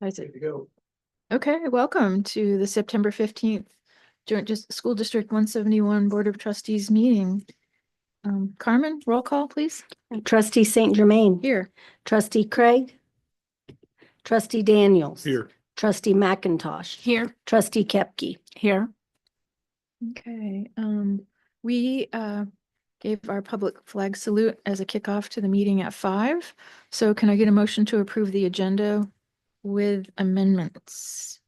Isaac. to go. Okay, welcome to the September 15th School District 171 Board of Trustees meeting. Carmen, roll call, please. Trustee St. Germain. Here. Trustee Craig. Trustee Daniels. Here. Trustee McIntosh. Here. Trustee Kepke. Here. Okay, we gave our public flag salute as a kickoff to the meeting at 5. So can I get a motion to approve the agenda with amendments?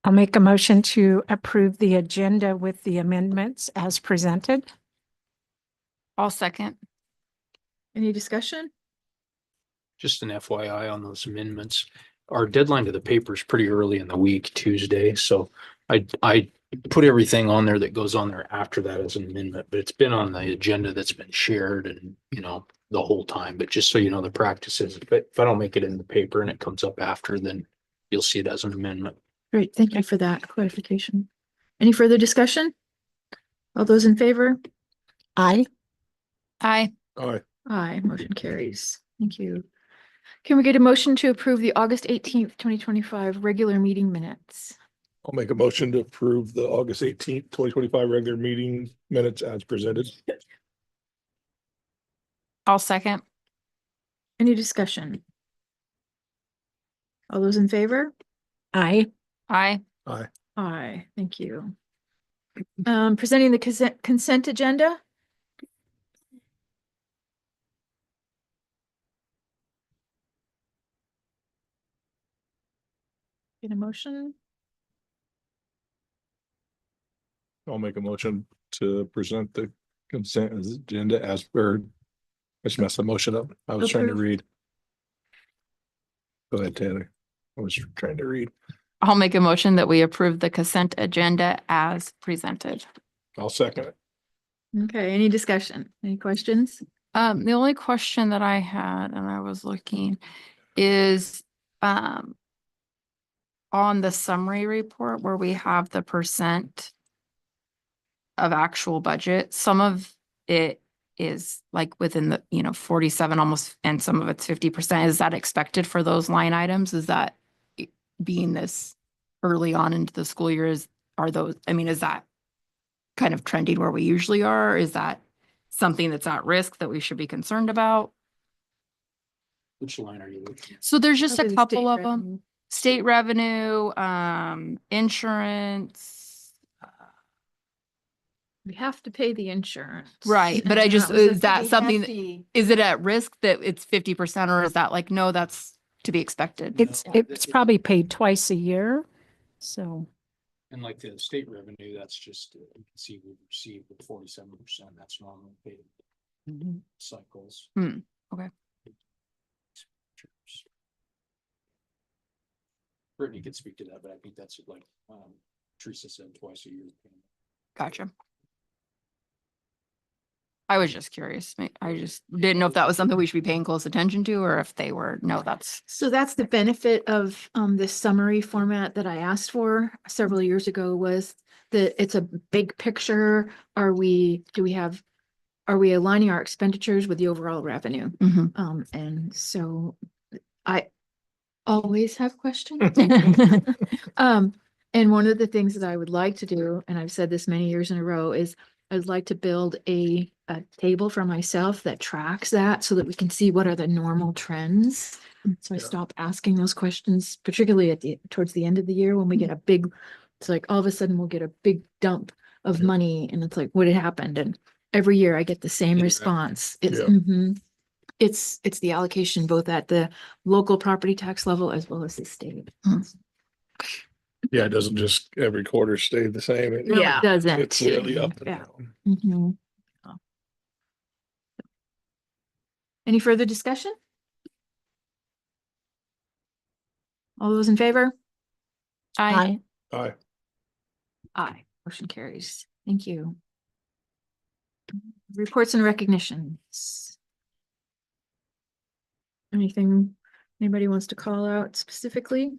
I'll make a motion to approve the agenda with the amendments as presented. I'll second. Any discussion? Just an FYI on those amendments. Our deadline to the paper is pretty early in the week, Tuesday. So I put everything on there that goes on there after that as an amendment, but it's been on the agenda that's been shared and, the whole time. But just so you know, the practice is if I don't make it in the paper and it comes up after, then you'll see it as an amendment. Great, thank you for that clarification. Any further discussion? All those in favor? Aye. Aye. All Aye, motion carries. Thank you. Can we get a motion to approve the August 18th, 2025 regular meeting minutes? I'll make a motion to approve the August 18th, 2025 regular meeting minutes as presented. I'll second. Any discussion? All those in favor? Aye. Aye. Aye. Aye, thank you. Presenting the consent agenda. Get a motion? I'll make a motion to present the consent agenda as per. I just messed the motion up. I was trying to Approve. read. Go ahead, Taylor. I was trying to read. I'll make a motion that we approve the consent agenda as presented. I'll second it. Okay, any discussion? Any questions? The only question that I had, and I was looking, is on the summary report where we have the percent of actual budget, some of it is like within the 47 almost, and some of it's 50%. Is that expected for those line items? Is that being this early on into the school year? Is that kind of trending where we usually are? Is that something that's at risk that we should be concerned about? Which line are you looking at? So there's just Probably a the state couple of them. revenue. State revenue, insurance. We have to pay the insurance. Right, but I just, That was a is that pretty something, hefty- is it at risk that it's 50%, or is that like, no, that's to be expected? It's probably paid twice a year. So And like the state revenue, that's just, you can see we've received the 47%. That's normal paid cycles. Okay. Brittany could speak to that, but I think that's like Teresa said, twice a year. Gotcha. I was just curious. I just didn't know if that was something we should be paying close attention to, or if they were, no, that's, So that's the benefit of this summary format that I asked for several years ago, was that it's a big picture. Are we aligning our expenditures with the overall revenue? And so I always have questions. And one of the things that I would like to do, and I've said this many years in a row, is I'd like to build a table for myself that tracks that so that we can see what are the normal trends. So I stop asking those questions, particularly towards the end of the year when we get it's like all of a sudden we'll get a big dump of money and it's like, what had happened? And every year I get the same response. It's the allocation both at the local property tax level as well as the state. Yeah, it doesn't just every quarter stay the same. No, it doesn't. It's really up and Yeah. down. Mhm. Any further discussion? All those in favor? I, Aye. Aye. Motion carries. Thank you. Reports and recognitions. Anything anybody wants to call out specifically?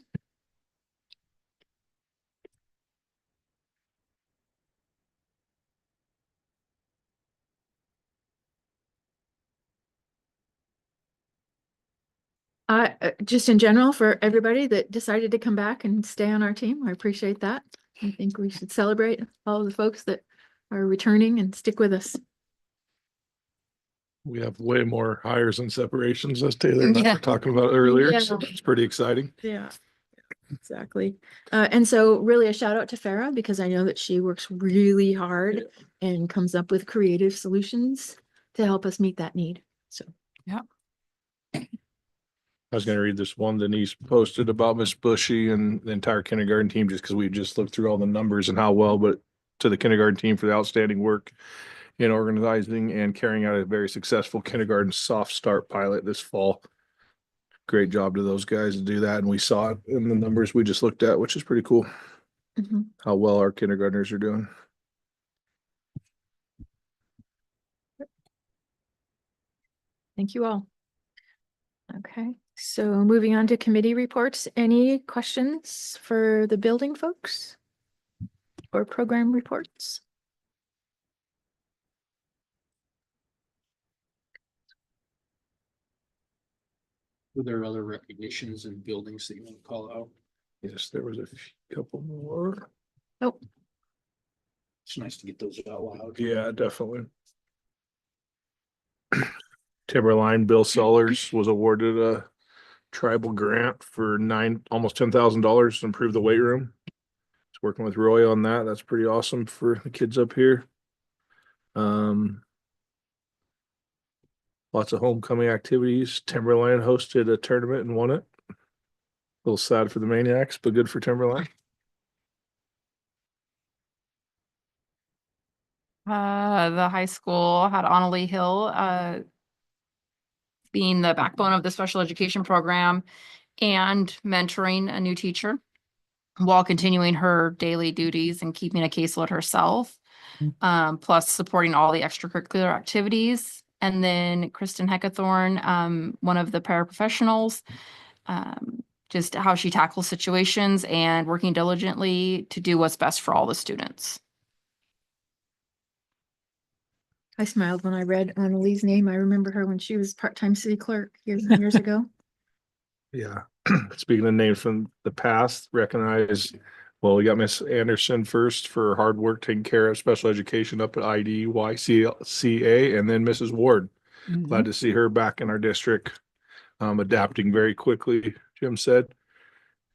Just in general, for everybody that decided to come back and stay on our team, I appreciate that. I think we should celebrate all of the folks that are returning and stick with us. We have way more hires and separations, as Taylor and I Yeah. were talking about earlier. Yeah. So it's pretty exciting. Yeah, exactly. And so really a shout out to Farah, because I know that she works really hard and comes up with creative solutions to help us meet that need. So, I was gonna read this one Denise posted about Miss Bushy and the entire kindergarten team, just because we just looked through all the numbers and how well, but to the kindergarten team for the outstanding work in organizing and carrying out a very successful kindergarten soft start pilot this fall. Great job to those guys to do that. And we saw it in the numbers we just looked at, which is pretty cool, mhm. how well our kindergartners are doing. Thank you all. Okay, so moving on to committee reports. Any questions for the building folks? Or program reports? Were there other recognitions and buildings that you want to call out? Yes, there was a couple more. Nope. It's nice to get those out loud. Yeah, definitely. Timberline, Bill Sellers was awarded a tribal grant for almost $10,000 to improve the weight room. He's working with Roy on that. That's pretty awesome for the kids up here. Lots of homecoming activities. Timberline hosted a tournament and won it. A little sad for the Maniacs, but good for Timberline. The high school had Annalee Hill, being the backbone of the special education program and mentoring a new teacher while continuing her daily duties and keeping a caseload herself, plus supporting all the extracurricular activities. And then Kristen Heckathorn, one of the paraprofessionals, just how she tackles situations and working diligently to do what's best for all the students. I smiled when I read Annalee's name. I remember her when she was part-time city clerk years and years ago. Yeah. Speaking of names from the past, recognize, well, we got Miss Anderson first for her hard work taking care of special education up at IDYCA, and then Mrs. Ward. Glad to see her back in our district, adapting very quickly, Jim said.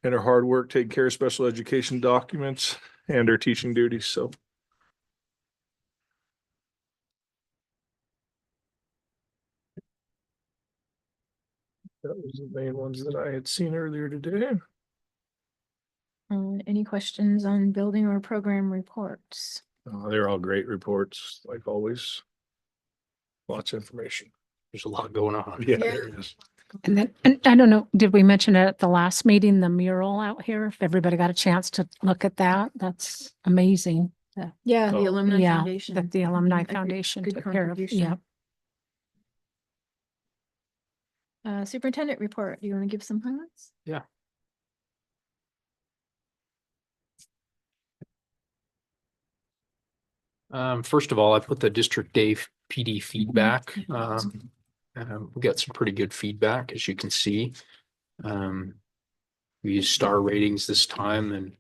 And her hard work taking care of special education documents and her teaching duties. So that was the main ones that I had seen earlier today. Any questions on building or program reports? They're all great reports, like always. Lots of information. There's a lot going on. Yeah, Yeah. there it is. And then, and I don't know, did we mention it at the last meeting, the mural out here? If everybody got a chance to look at that, that's amazing. Yeah, the Oh. Alumni Yeah, Foundation. that the Alumni A good- Foundation good took care of. contribution. Yeah. Superintendent report. Do you want to give some highlights? First of all, I put the district day PD feedback. We got some pretty good feedback, as you can see. We used star ratings this time, and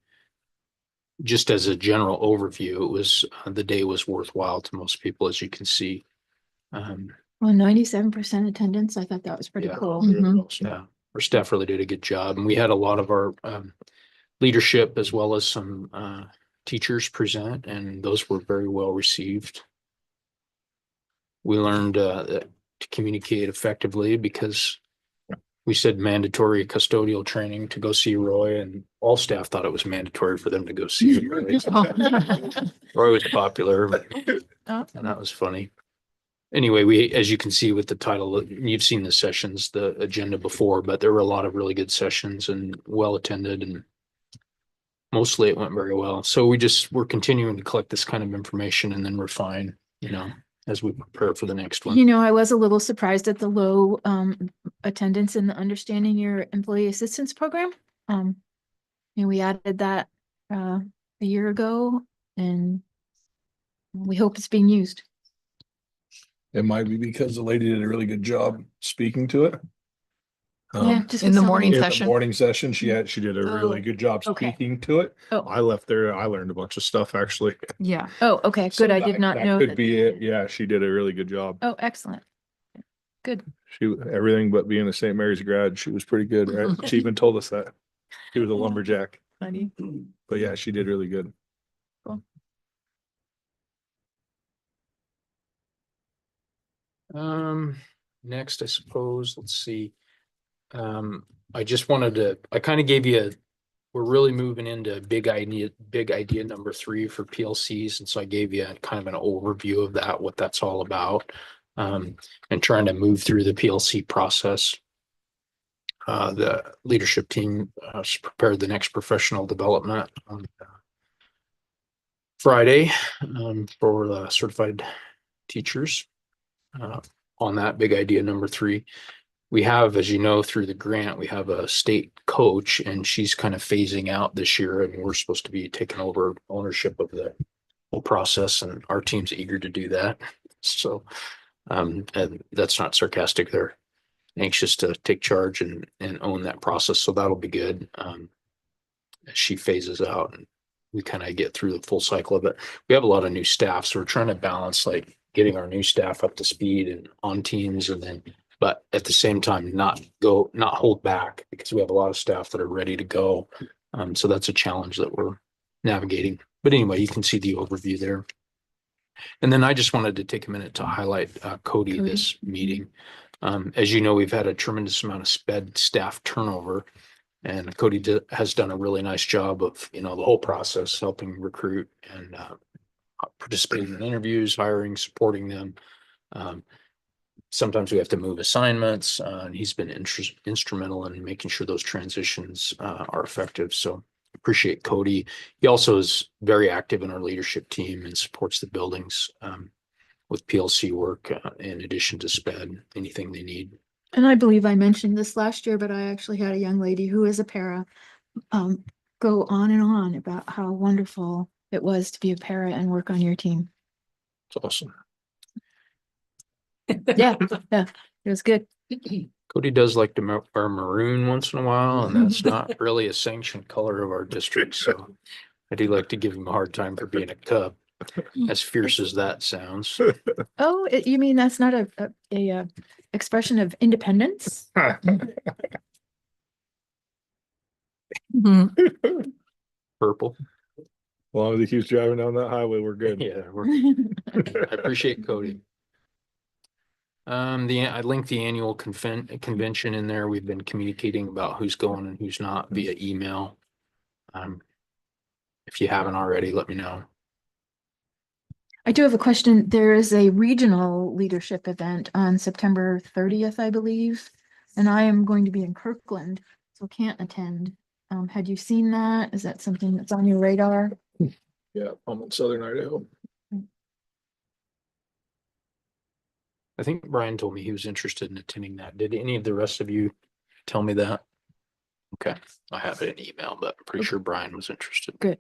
just as a general overview, it was the day was worthwhile to most people, as you can see. Well, 97% attendance. I thought that was pretty Yeah. cool. Really Mhm. awesome. Yeah, our staff really did a good job, and we had a lot of our leadership as well as some teachers present, and those were very well received. We learned to communicate effectively because we said mandatory custodial training to go see Roy, and all staff thought it was mandatory for them to go see Roy. Roy was popular, and that was funny. Anyway, as you can see with the title, you've seen the sessions, the agenda before, but there were a lot of really good sessions and well attended, and mostly it went very well. So we're continuing to collect this kind of information and then refine, as we prepare for the next one. I was a little surprised at the low attendance in the Understanding Your Employee Assistance Program. And we added that a year ago, and we hope it's being used. It might be because the lady did a really good job speaking to it. Yeah, just in with the so morning many- In the session. morning session, she did a really Oh, good job okay. speaking to it. Oh, I left there, I learned a bunch of stuff actually. Yeah. oh, okay, So good. I did that- not that know Could that. be it. Yeah, she did a really good job. Oh, excellent. Good. She, everything but being a St. Mary's grad, she was pretty good, right? She even told us that. She was a lumberjack, Funny. but yeah, she did really good. Next, I suppose, let's see. I just wanted to, I kind of gave you we're really moving into big idea number 3 for PLCs. And so I gave you kind of an overview of that, what that's all about, and trying to move through the PLC process. The leadership team prepared the next professional development on Friday for certified teachers on that big idea number 3. We have, as you know, through the grant, we have a state coach and she's kind of phasing out this year and we're supposed to be taking over ownership of the whole process and our team's eager to do that. So, and that's not sarcastic. They're anxious to take charge and own that process. So that'll be good. As she phases out and we kind of get through the full cycle of it. We have a lot of new staff. So we're trying to balance like getting our new staff up to speed and on teams and then but at the same time, not hold back because we have a lot of staff that are ready to go. So that's a challenge that we're navigating. But anyway, you can see the overview there. And then I just wanted to take a minute to highlight Cody this meeting. As you know, we've had a tremendous amount of SPED staff turnover. And Cody has done a really nice job of, the whole process, helping recruit and participating in interviews, hiring, supporting them. Sometimes we have to move assignments, and he's been instrumental in making sure those transitions are effective. So appreciate Cody. He also is very active in our leadership team and supports the buildings with PLC work in addition to SPED, anything they need. And I believe I mentioned this last year, but I actually had a young lady who is a para go on and on about how wonderful it was to be a para and work on your team. It's awesome. Yeah, yeah, it was good. Cody does like to wear maroon once in a while, and that's not really a sanctioned color of our district. So I do like to give him a hard time for being a Cub, as fierce as that sounds. Oh, you mean that's not a expression of independence? Purple. As long as he keeps driving down that highway, we're good. Yeah, I appreciate Cody. I linked the annual convention in there. We've been communicating about who's going and who's not via email. If you haven't already, let me know. I do have a question. There is a regional leadership event on September 30th, I believe, and I am going to be in Kirkland, so can't attend. Had you seen that? Is that something that's on your radar? Yeah, I'm in Southern Idaho. I think Brian told me he was interested in attending that. Did any of the rest of you tell me that? Okay, I have it in email, but I'm pretty sure Brian was interested. Good.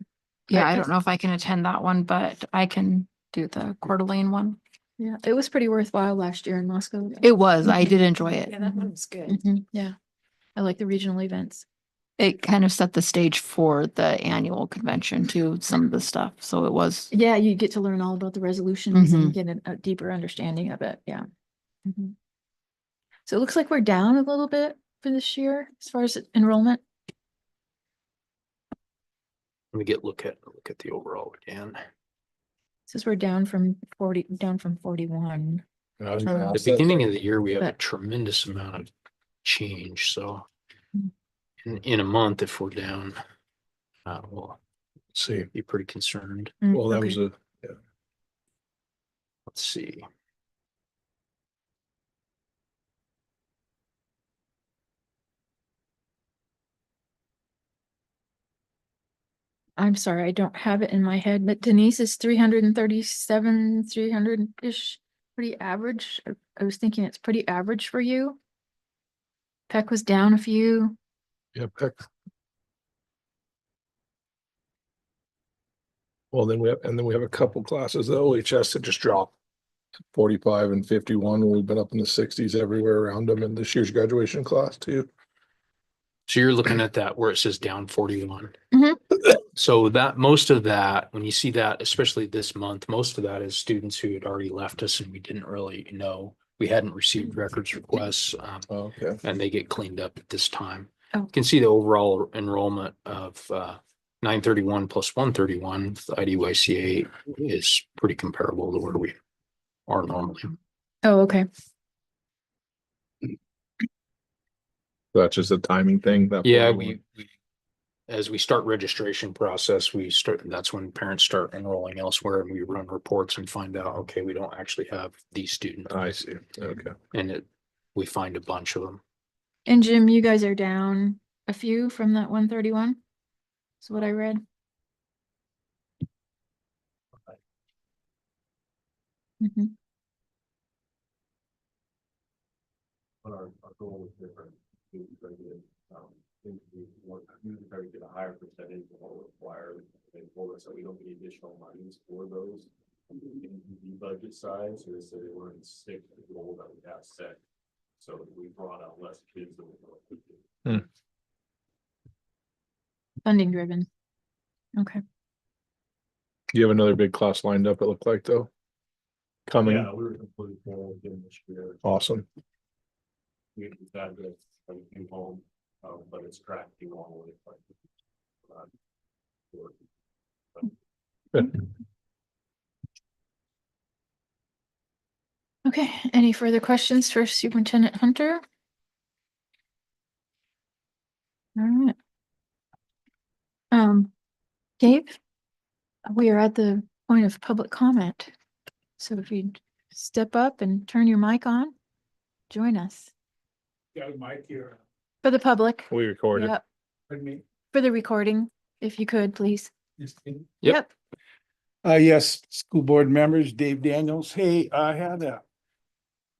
Yeah, I don't know if I can attend that one, but I can do the Coeur d'Alene one. Yeah, it was pretty worthwhile last year in Moscow. It was, I did enjoy it. Yeah, that one was good. Mhm, yeah, I like the regional events. It kind of set the stage for the annual convention too, some of the stuff. So it was, Yeah, you get to learn all about the resolutions and get a deeper understanding of it. Yeah. Mhm. So it looks like we're down a little bit for this year as far as enrollment. Let me look at the overall again. Says we're down from 41. I was gonna gonna At ask the that. beginning of the year, we have a But- tremendous amount of change. So Mm. in a month, if we're down, we'll See, be pretty concerned. well, that was Okay. Let's see. I'm sorry, I don't have it in my head, but Denise is 337, 300-ish, pretty average. I was thinking it's pretty average for you. Peck was down a few. yeah, Peck. Well, then we have a couple classes, the OHS that just dropped 45 and 51. We've been up in the 60s everywhere around them in this year's graduation class too. So you're looking at that where it says down 41. Mhm. So that most of that, when you see that, especially this month, most of that is students who had already left us and we didn't really know. We hadn't received records requests, Okay. and they get cleaned up at this time. Oh. You can see the overall enrollment of 931 plus 131 with the IDYCA is pretty comparable to where we are normally. Oh, okay. That's just a timing thing. That Yeah, 41. we as we start registration process, that's when parents start enrolling elsewhere and we run reports and find out, okay, we don't actually have these students. I see. Okay. And we find a bunch of them. And Jim, you guys are down a few from that 131? Is what I read. Mhm. Our goal is different. We try to get, usually try to get a higher percentage of what required. They told us that we don't get additional monies for those in the budget side, so they said they were in stick to the goal that we have set. So we brought out less kids than we thought. Funding driven. Okay. You have another big class lined up, it looked like, though. Coming. Yeah, we were completely full again this year. Awesome. We had this, came home, but it's tracking all the way. Good. Okay, any further questions for Superintendent Hunter? All right. Dave, we are at the point of public comment. So if you'd step up and turn your mic on, join us Got a mic here. for the public. We recorded. Yep, Pardon me. for the recording, if you could, please. Yep. Yes, school board members, Dave Daniels. Hey, I had a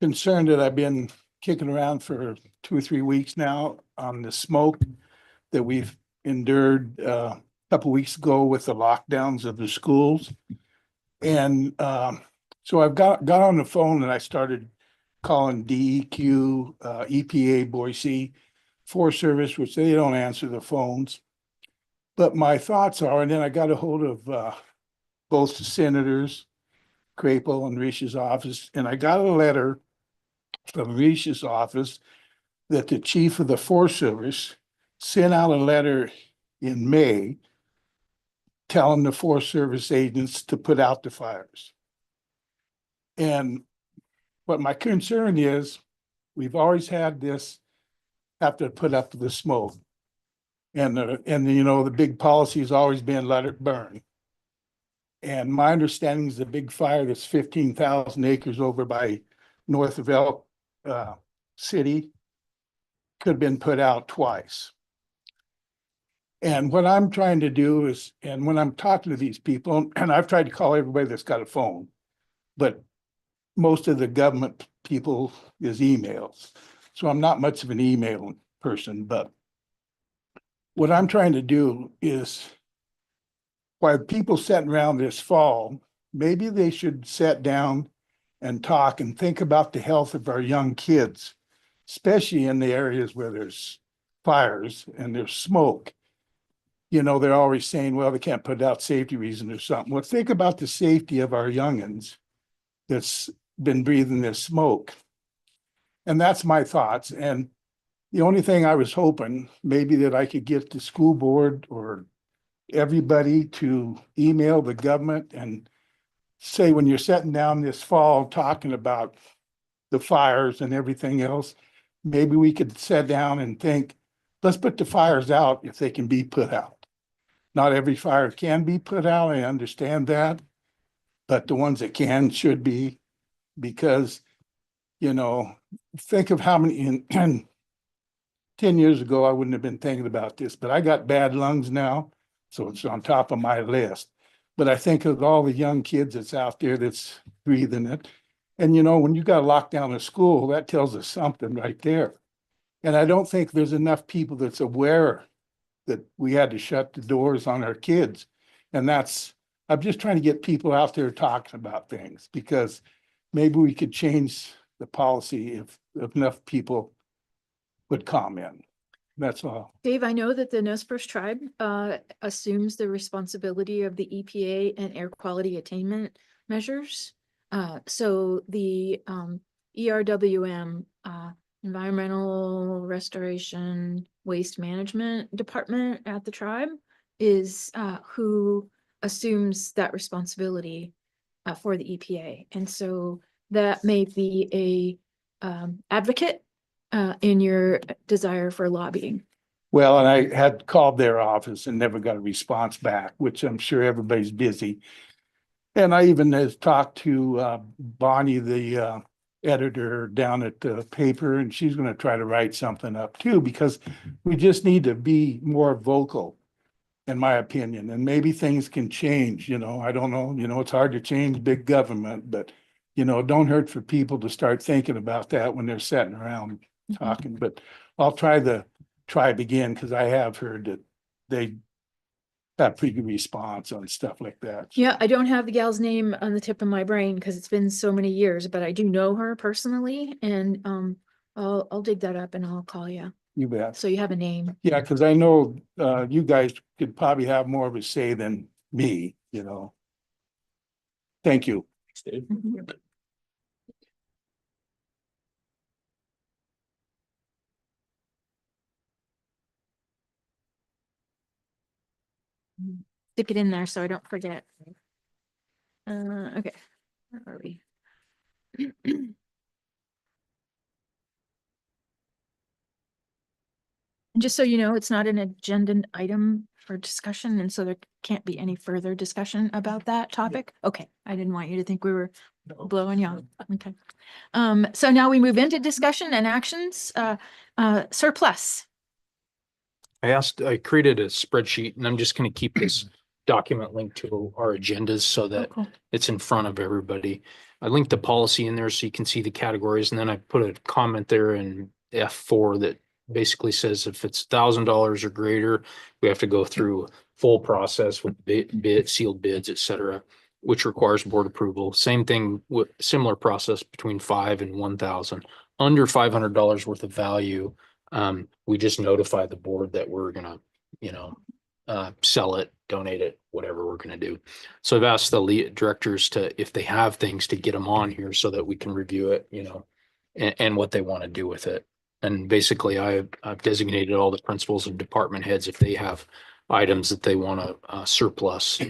concern that I've been kicking around for 2 or 3 weeks now on the smoke that we've endured a couple weeks ago with the lockdowns of the schools. And so I've got on the phone and I started calling DEQ, EPA, Boise, Forest Service, which they don't answer the phones. But my thoughts are, and then I got a hold of both the senators, Crapel and Rish's office, and I got a letter from Rish's office that the chief of the Forest Service sent out a letter in May telling the Forest Service agents to put out the fires. And what my concern is, we've always had this, have to put up the smoke. And the big policy has always been let it burn. And my understanding is the big fire that's 15,000 acres over by north of Elk City could have been put out twice. And what I'm trying to do is, and when I'm talking to these people, and I've tried to call everybody that's got a phone, but most of the government people is emails. So I'm not much of an email person, but what I'm trying to do is, while people sitting around this fall, maybe they should sit down and talk and think about the health of our young kids, especially in the areas where there's fires and there's smoke. They're always saying, well, they can't put out safety reasons or something. Well, think about the safety of our youngins that's been breathing this smoke. And that's my thoughts. And the only thing I was hoping maybe that I could get the school board or everybody to email the government and say, when you're sitting down this fall talking about the fires and everything else, maybe we could sit down and think, let's put the fires out if they can be put out. Not every fire can be put out, I understand that, but the ones that can should be, because, think of how many, and 10 years ago, I wouldn't have been thinking about this, but I got bad lungs now, so it's on top of my list. But I think of all the young kids that's out there that's breathing it. And when you got to lock down a school, that tells us something right there. And I don't think there's enough people that's aware that we had to shut the doors on our kids. And I'm just trying to get people out there talking about things, because maybe we could change the policy if enough people would comment. That's all. Dave, I know that the Nez Perce tribe assumes the responsibility of the EPA and air quality attainment measures. So the ERWM, Environmental Restoration Waste Management Department at the tribe is who assumes that responsibility for the EPA. And so that may be a advocate in your desire for lobbying. Well, and I had called their office and never got a response back, which I'm sure everybody's busy. And I even has talked to Bonnie, the editor down at the paper, and she's gonna try to write something up too, because we just need to be more vocal, in my opinion, and maybe things can change, I don't know, it's hard to change big government, but it don't hurt for people to start thinking about that when they're sitting around talking, but I'll try the tribe again, because I have heard that they have pretty good response on stuff like that. Yeah, I don't have the gal's name on the tip of my brain because it's been so many years, but I do know her personally, and I'll dig that up and I'll call you. You bet. So you have a name. Yeah, because I know you guys could probably have more of a say than me, Thank you. Stick it in there so I don't forget. Okay, where are we? And just so you know, it's not an agenda item for discussion, and so there can't be any further discussion about that topic. Okay, I didn't want you to think we were blowing you off. Okay. So now we move into discussion and actions. Surplus. I created a spreadsheet and I'm just going to keep this document linked to our agendas so that cool. it's in front of everybody. I linked the policy in there so you can see the categories, and then I put a comment there in F4 that basically says if it's $1,000 or greater, we have to go through full process with bid, sealed bids, et cetera, which requires board approval. Same thing with similar process between 5 and 1,000. Under $500 worth of value, we just notify the board that we're gonna, sell it, donate it, whatever we're gonna do. So I've asked the lead directors to, if they have things, to get them on here so that we can review it, and what they want to do with it. And basically I've designated all the principals and department heads, if they have items that they want to surplus,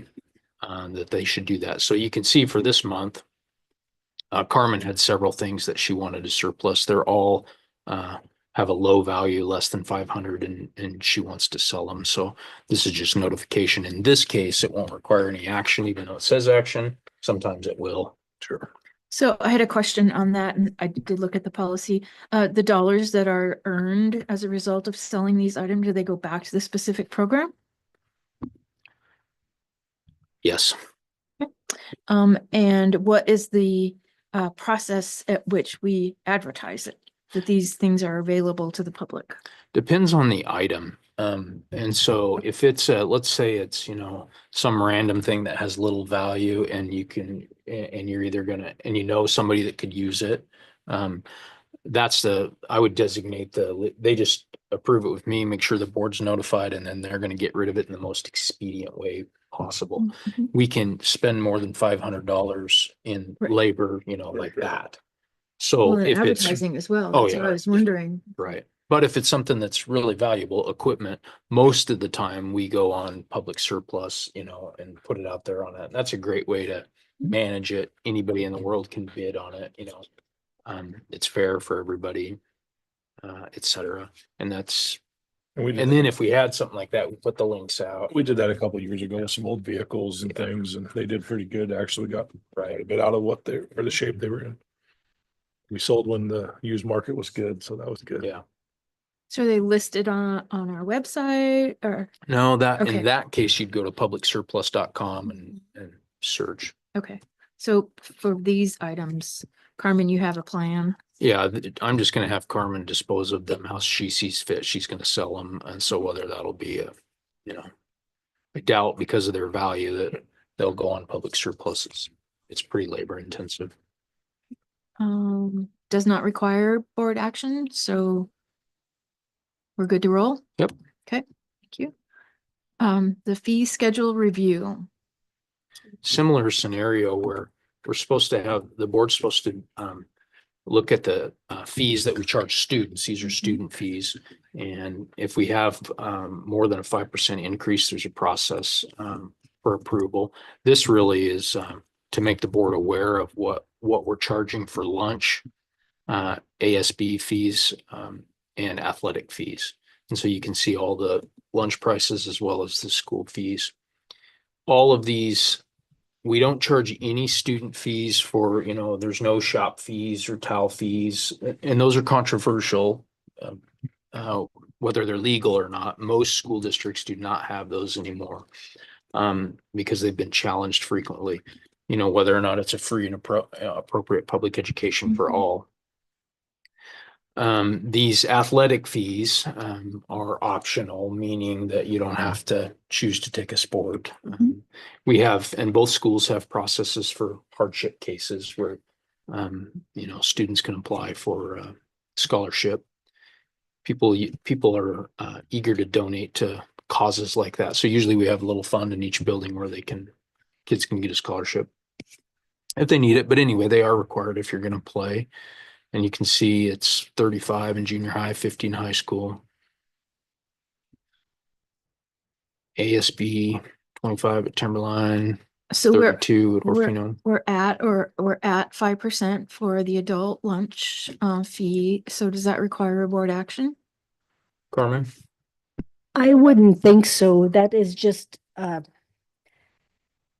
that they should do that. So you can see for this month, Carmen had several things that she wanted to surplus. They're all have a low value, less than 500, and she wants to sell them. So this is just notification. In this case, it won't require any action, even though it says action. Sometimes it will. Sure. So I had a question on that, and I did look at the policy. The dollars that are earned as a result of selling these items, do they go back to the specific program? Yes. And what is the process at which we advertise it, that these things are available to the public? Depends on the item. And so if it's let's say it's, some random thing that has little value and you're either gonna, and somebody that could use it. I would designate they just approve it with me, make sure the board's notified, and then they're gonna get rid of it in the most expedient way possible. We can spend more than $500 in Right. labor, like that. So Well, and if it's advertising as well. Oh, That's what yeah. I was wondering. right, but if it's something that's really valuable equipment, most of the time we go on public surplus, and put it out there on it. And that's a great way to manage it. Anybody in the world can bid on it, it's fair for everybody, et cetera. And then if we had something like that, we put the links out. We did that a couple of years ago with some old vehicles and things, and they did pretty good. Actually got quite a bit out of or the shape they were in. We sold when the used market was good, so that was good. Yeah. So are they listed on our website or? No, Okay. in that case, you'd go to publicsurplus.com and search. Okay, so for these items, Carmen, you have a plan? Yeah, I'm just gonna have Carmen dispose of them how she sees fit. She's gonna sell them. And so whether that'll be I doubt, because of their value, that they'll go on public surpluses. It's pretty labor intensive. Does not require board action, so We're good to roll? Yep. Okay, thank you. The fee schedule review. Similar scenario where we're supposed to have, the board's supposed to look at the fees that we charge students. These are student fees. And if we have more than a 5% increase, there's a process for approval. This really is to make the board aware of what we're charging for lunch, ASB fees, and athletic fees. And so you can see all the lunch prices as well as the school fees. All of these, we don't charge any student fees for, there's no shop fees or towel fees, and those are controversial, whether they're legal or not. Most school districts do not have those anymore because they've been challenged frequently, whether or not it's a free and appropriate public education for all. These athletic fees are optional, meaning that you don't have to choose to take a sport. We have, and both schools have processes for hardship cases where, students can apply for scholarship. People are eager to donate to causes like that. So usually we have a little fund in each building where kids can get a scholarship if they need it. But anyway, they are required if you're going to play. And you can see it's 35 in junior high, 50 in high school. ASB 25 at Timberline, So 32 at Orofino. we're at 5% for the adult lunch fee. So does that require a board action? Carmen? I wouldn't think so. That is just,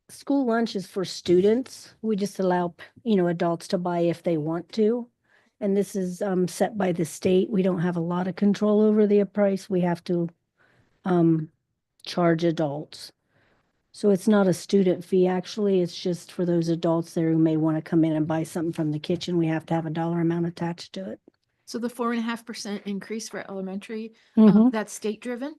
school lunch is for students. We just allow, adults to buy if they want to. And this is set by the state. We don't have a lot of control over the price. We have to charge adults. So it's not a student fee, actually. It's just for those adults there who may want to come in and buy something from the kitchen. We have to have a dollar amount attached to it. So the 4.5% increase for elementary, Mhm. that's state driven?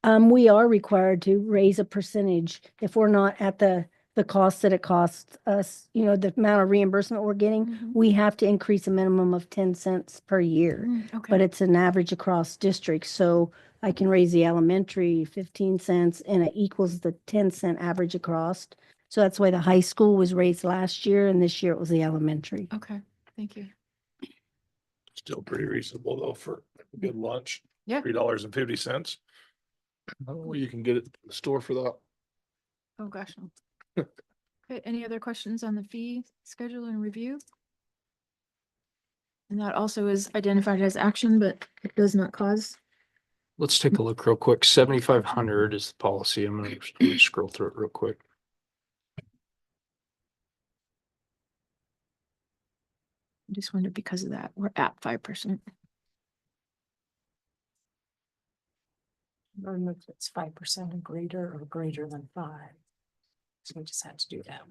We are required to raise a percentage if we're not at the cost that it costs us, the amount of reimbursement we're getting, Mhm. we have to increase a minimum of 10 cents per year. But Okay, it's an average across districts, so I can raise the elementary 15 cents and it equals the 10-cent average across. So that's why the high school was raised last year and this year it was the elementary. okay, thank you. Still pretty reasonable though for a good lunch. Yeah. $3.50. I don't know where you can get it in the store for that. Oh, gosh. No. Okay, any other questions on the fee schedule and review? And that also is identified as action, but it does not cause. Let's take a look real quick. 7,500 is the policy. I'm going to scroll through it real quick. I just wondered because of that, we're at 5%. Or if it's 5% or greater than 5. So we just had to do that.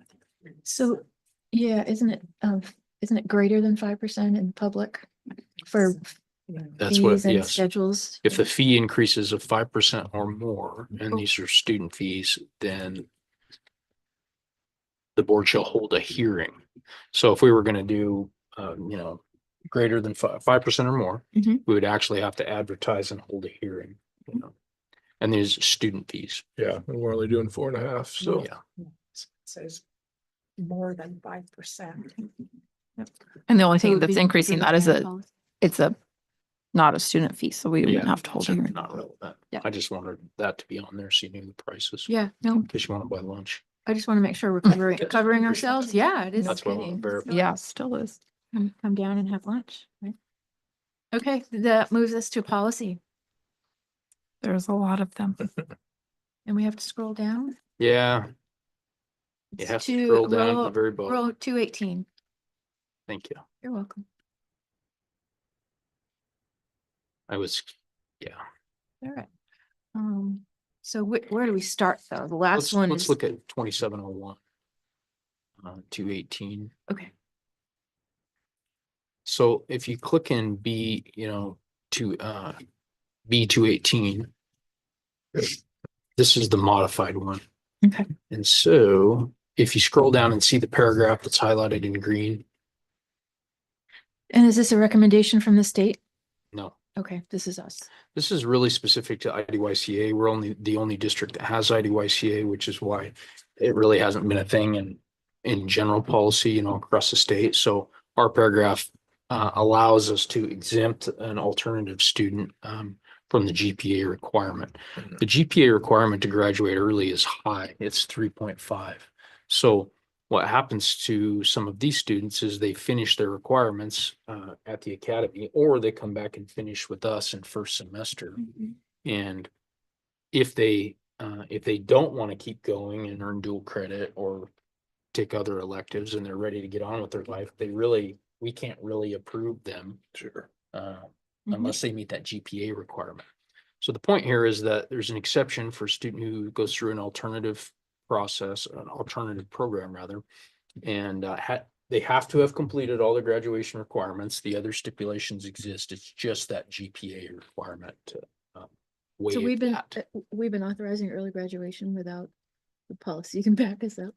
So, yeah, isn't it greater than 5% in public for That's what, fees and yes. schedules? If the fee increases of 5% or more, and these are student fees, then the board shall hold a hearing. So if we were going to do, greater than 5% or more, Mhm. we would actually have to advertise and hold a hearing, And there's student fees. Yeah, and we're only doing 4.5, so. Yeah. Says more than 5%. And the only So it thing would that's be increasing that is policy. it's not a student fee, so we Yeah. wouldn't have to hold a hearing. Not relevant. Yeah. I just wanted that to be on there so you knew the prices. Yeah, no, In case you want to buy lunch. I just want to make sure we're covering ourselves. Yeah, it is. That's what I want to kidding. verify. Yeah, still is. Come down and have lunch, right? Okay, that moves us to policy There's a lot of them. and we have to scroll down. Yeah. You have to scroll down to the very bottom. Row 218. Thank you. You're welcome. Yeah. All right. So where do we start though? The last one Let's is, look at 2701. 218. okay, So if you click in B, to B218, this is the modified one. okay. And so if you scroll down and see the paragraph that's highlighted in green, And is this a recommendation from the state? no, Okay, this is us. This is really specific to IDYCA. We're only the only district that has IDYCA, which is why it really hasn't been a thing in general policy, you know, across the state. So our paragraph allows us to exempt an alternative student from the GPA requirement. The GPA requirement to graduate early is high. It's 3.5. So what happens to some of these students is they finish their requirements at the academy, or they come back and finish with us in first semester. And if they don't want to keep going and earn dual credit or take other electives and they're ready to get on with their life, we can't really approve them. Sure. Unless they meet that GPA requirement. So the point here is that there's an exception for a student who goes through an alternative process, an alternative program rather, and they have to have completed all their graduation requirements. The other stipulations exist. It's just that GPA requirement to So waive that. we've been authorizing early graduation without the policy. You can back us up.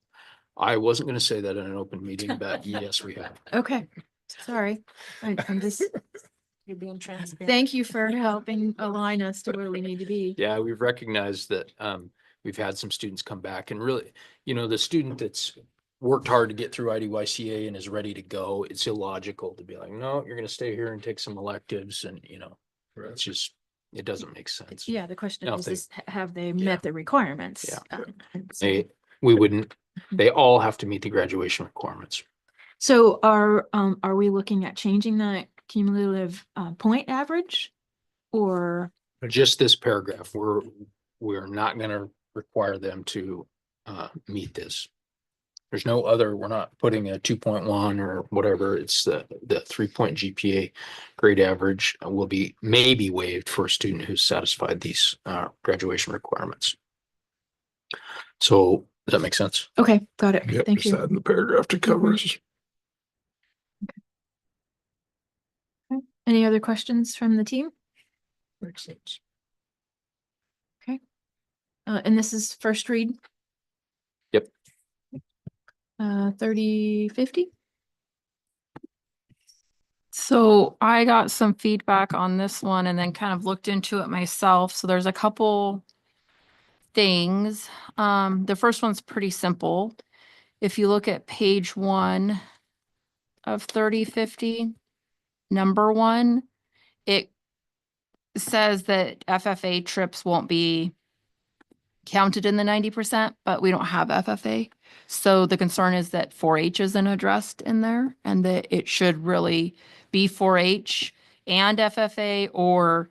I wasn't going to say that in an open meeting, but yes, we have. Okay, sorry. I'm just, You're being transparent. thank you for helping align us to where we need to be. Yeah, we've recognized that we've had some students come back and really, you know, the student that's worked hard to get through IDYCA and is ready to go, it's illogical to be like, no, you're going to stay here and take some electives, and you know, it's just, it doesn't make sense. Yeah, the question No, is, have they met the requirements? Yeah. And so- We wouldn't, they all have to meet the graduation requirements. So are we looking at changing the cumulative point average? Or, Just this paragraph, we're not going to require them to meet this. There's no other, we're not putting a 2.1 or whatever. It's the 3-point GPA grade average may be waived for a student who's satisfied these graduation requirements. So does that make sense? okay, got it. Yep, Thank just you. adding the paragraph to cover us. Any other questions from the team? Makes sense. And this is first read? Yep. 3050? So I got some feedback on this one and then kind of looked into it myself. So there's a couple things. The first one's pretty simple. If you look at page 1 of 3050, number 1, it says that FFA trips won't be counted in the 90%, but we don't have FFA. So the concern is that 4-H isn't addressed in there, and that it should really be 4-H and FFA, or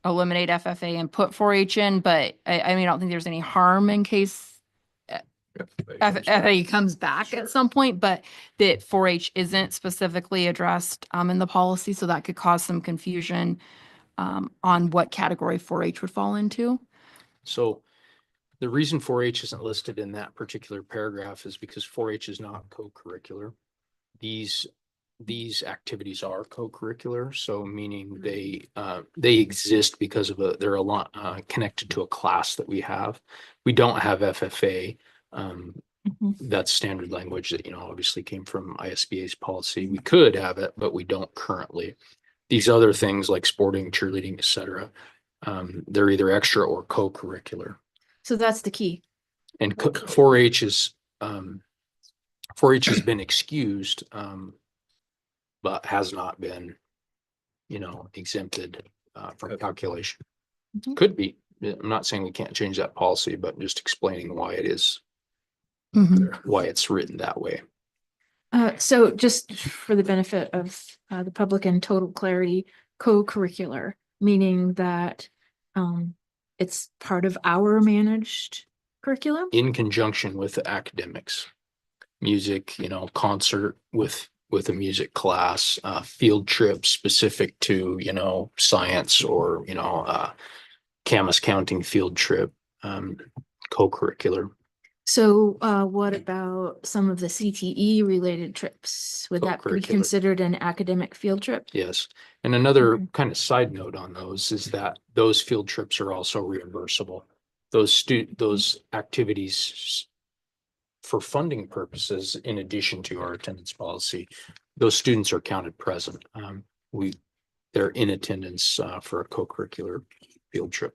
eliminate FFA and put 4-H in. But I mean, I don't think there's any harm in case FFA comes back at some point, but that 4-H isn't specifically addressed in the policy. So that could cause some confusion on what category 4-H would fall into. So the reason 4-H isn't listed in that particular paragraph is because 4-H is not co-curricular. These activities are co-curricular, so meaning they exist because of they're a lot connected to a class that we have. We don't have FFA. That's standard language that, you know, obviously came from ISBA's policy. We could have it, but we don't currently. These other things like sporting, cheerleading, etc., they're either extra or co-curricular. So that's the key. And 4-H is 4-H has been excused, but has not been, you know, exempted from calculation. Mhm. Could be. I'm not saying we can't change that policy, but just explaining why it is, why it's written that way. So just for the benefit of the public and total clarity, co-curricular, meaning that it's part of our managed curriculum? In conjunction with the academics, music, you know, concert with a music class, field trip specific to, you know, science, or, you know, Camas counting field trip, co-curricular. So what about some of the CTE related trips? Would that be Co-curricular. considered an academic field trip? Yes. And another Okay. kind of side note on those is that those field trips are also reimbursable. Those activities, for funding purposes, in addition to our attendance policy, those students are counted present. they're in attendance for a co-curricular field trip.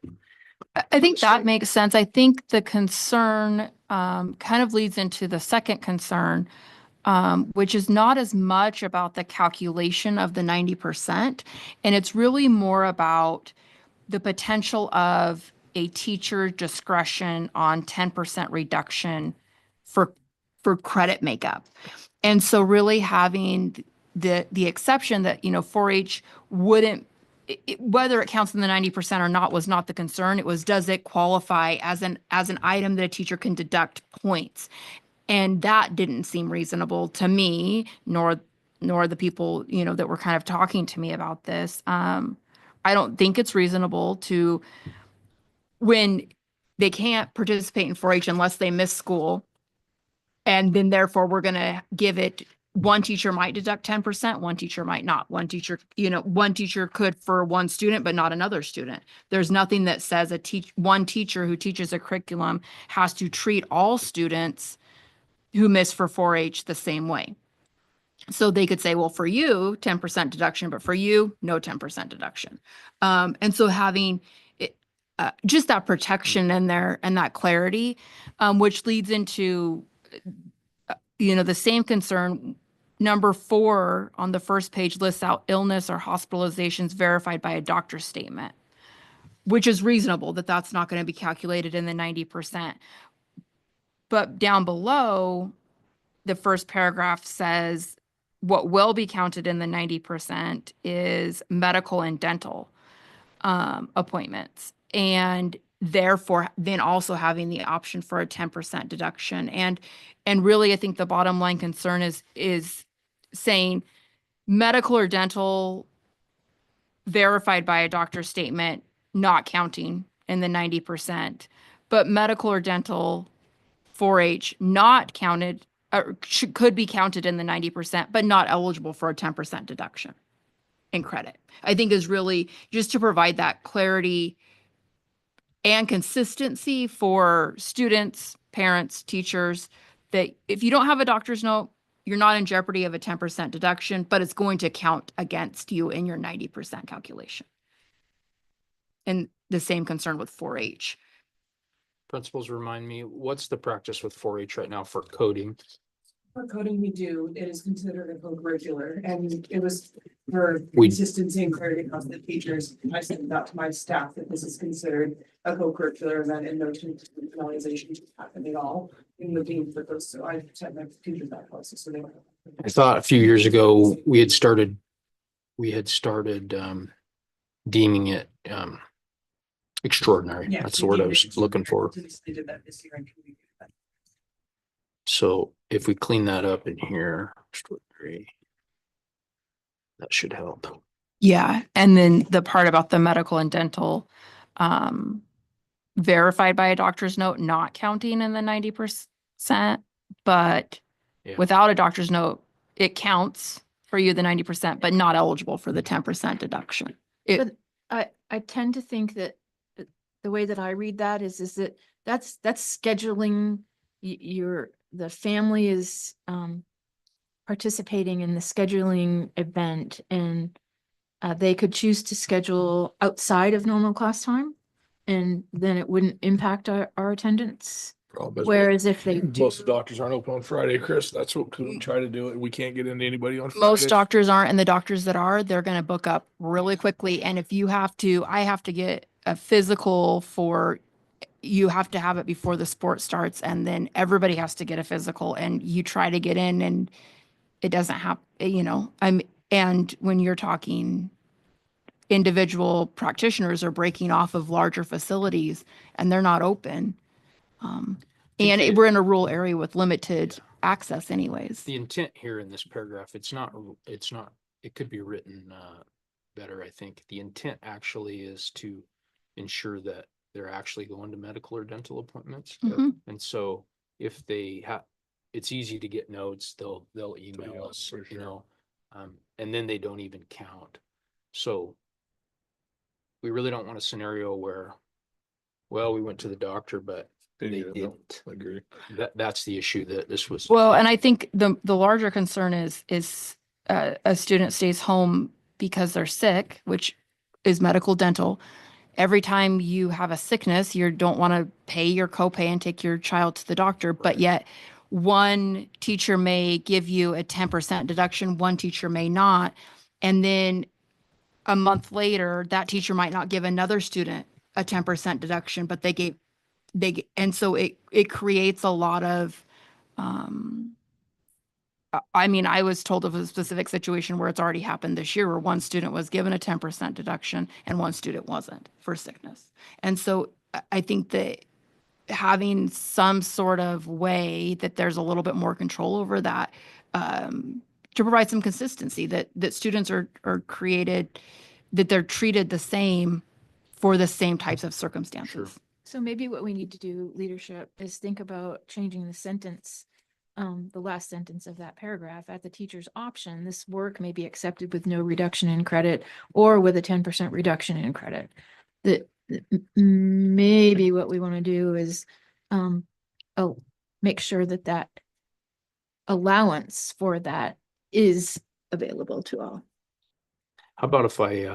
I think that makes sense. I think the concern kind of leads into the second concern, which is not as much about the calculation of the 90%. And it's really more about the potential of a teacher discretion on 10% reduction for credit makeup. And so really having the exception that, 4-H wouldn't, whether it counts in the 90% or not was not the concern. It was, does it qualify as an item that a teacher can deduct points? And that didn't seem reasonable to me, nor the people, that were kind of talking to me about this. I don't think it's reasonable to, when they can't participate in 4-H unless they miss school, and then therefore we're going to give it, one teacher might deduct 10%, one teacher might not. One teacher could for one student, but not another student. There's nothing that says one teacher who teaches a curriculum has to treat all students who miss for 4-H the same way. So they could say, well, for you, 10% deduction, but for you, no 10% deduction. And so having just that protection in there and that clarity, which leads into, the same concern. Number 4 on the first page lists out illness or hospitalizations verified by a doctor's statement, which is reasonable that that's not going to be calculated in the 90%. But down below, the first paragraph says what will be counted in the 90% is medical and dental appointments. And therefore, then also having the option for a 10% deduction. And really, I think the bottom line concern is saying medical or dental verified by a doctor's statement, not counting in the 90%, but medical or dental 4-H not counted, could be counted in the 90%, but not eligible for a 10% deduction in credit. I think is really just to provide that clarity and consistency for students, parents, teachers, that if you don't have a doctor's note, you're not in jeopardy of a 10% deduction, but it's going to count against you in your 90% calculation. And the same concern with 4-H. Principals, remind me, what's the practice with 4-H right now for coding? For coding, we do, it is considered a co-curricular, and it was for We- consistency and clarity across the teachers. I sent that to my staff that this is considered a co-curricular event and no penalization happening at all in the dean for those. So I sent my teachers that process. So they were. I thought a few years ago we had started deeming it extraordinary. Yeah, That's the word I was looking for. They did that this year and we did that. So if we clean that up in here, extraordinary, that should help. Yeah. And then the part about the medical and dental verified by a doctor's note, not counting in the 90%, but Yeah. without a doctor's note, it counts for you, the 90%, but not eligible for the 10% deduction. I tend to think that the way that I read that is that that's scheduling the family is participating in the scheduling event, and they could choose to schedule outside of normal class time, and then it wouldn't impact our attendance. Whereas if they do, Most doctors aren't open on Friday, Chris. That's what, cause we try to do it. We can't get into anybody on Most Fridays. doctors aren't, and the doctors that are, they're going to book up really quickly. And if I have to get a physical you have to have it before the sport starts, and then everybody has to get a physical, and you try to get in and it doesn't happen, and when you're talking individual practitioners are breaking off of larger facilities and they're not open. And we're in a rural area with limited access anyways. The intent here in this paragraph, it could be written better, I think. The intent actually is to ensure that they're actually going to medical or dental appointments. Mhm. And so if they it's easy to get notes, they'll email us, for sure. And then they don't even count. So we really don't want a scenario where, well, we went to the doctor, but they didn't. I agree. That's the issue that this was. Well, and I think the larger concern is a student stays home because they're sick, which is medical dental. Every time you have a sickness, you don't want to pay your copay and take your child to the doctor, but yet one teacher may give you a 10% deduction, one teacher may not. And then a month later, that teacher might not give another student a 10% deduction, but and so it creates a lot of, I mean, I was told of a specific situation where it's already happened this year where one student was given a 10% deduction and one student wasn't for sickness. And so I think that having some sort of way that there's a little bit more control over that, to provide some consistency that students are created, that they're treated the same for the same types of circumstances. So maybe what we need to do, leadership, is think about changing the sentence, the last sentence of that paragraph. At the teacher's option, this work may be accepted with no reduction in credit or with a 10% reduction in credit. Maybe what we want to do is make sure that that allowance for that is available to all. How about if I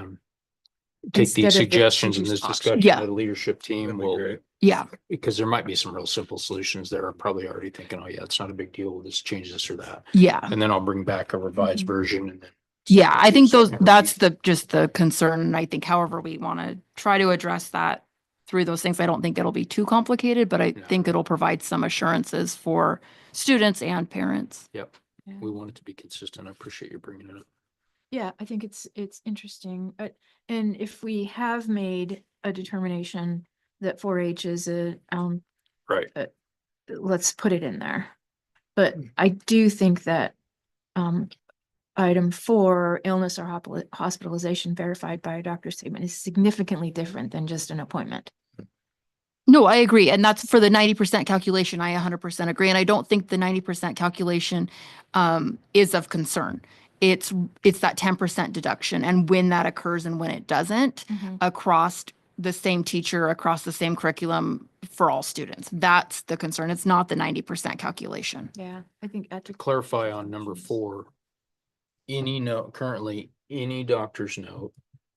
take Instead of these the suggestions in teacher's this option. discussion Yeah. to the leadership team? That'd be We'll, great. Yeah. because there might be some real simple solutions there. I'm probably already thinking, oh yeah, it's not a big deal. We'll just change this or that. Yeah. And then I'll bring back a revised Mhm. version and then. Yeah, I think Second that's read. just the concern. And I think however we want to try to address that through those things, I don't think it'll be too complicated, but I No. think it'll provide some assurances for students and parents. Yep. Yeah. We want it to be consistent. I appreciate you bringing it up. Yeah, I think it's interesting. And if we have made a determination that 4-H is Right. let's put it in there. But I do think that item 4, illness or hospitalization verified by a doctor's statement, is significantly different than just an appointment. No, I agree. And that's for the 90% calculation. I 100% agree. And I don't think the 90% calculation is of concern. It's that 10% deduction and when that occurs and when it doesn't across the same teacher, across the same curriculum for all students. That's the concern. It's not the 90% calculation. Yeah, I think To clarify on number 4, any note, currently any doctor's note.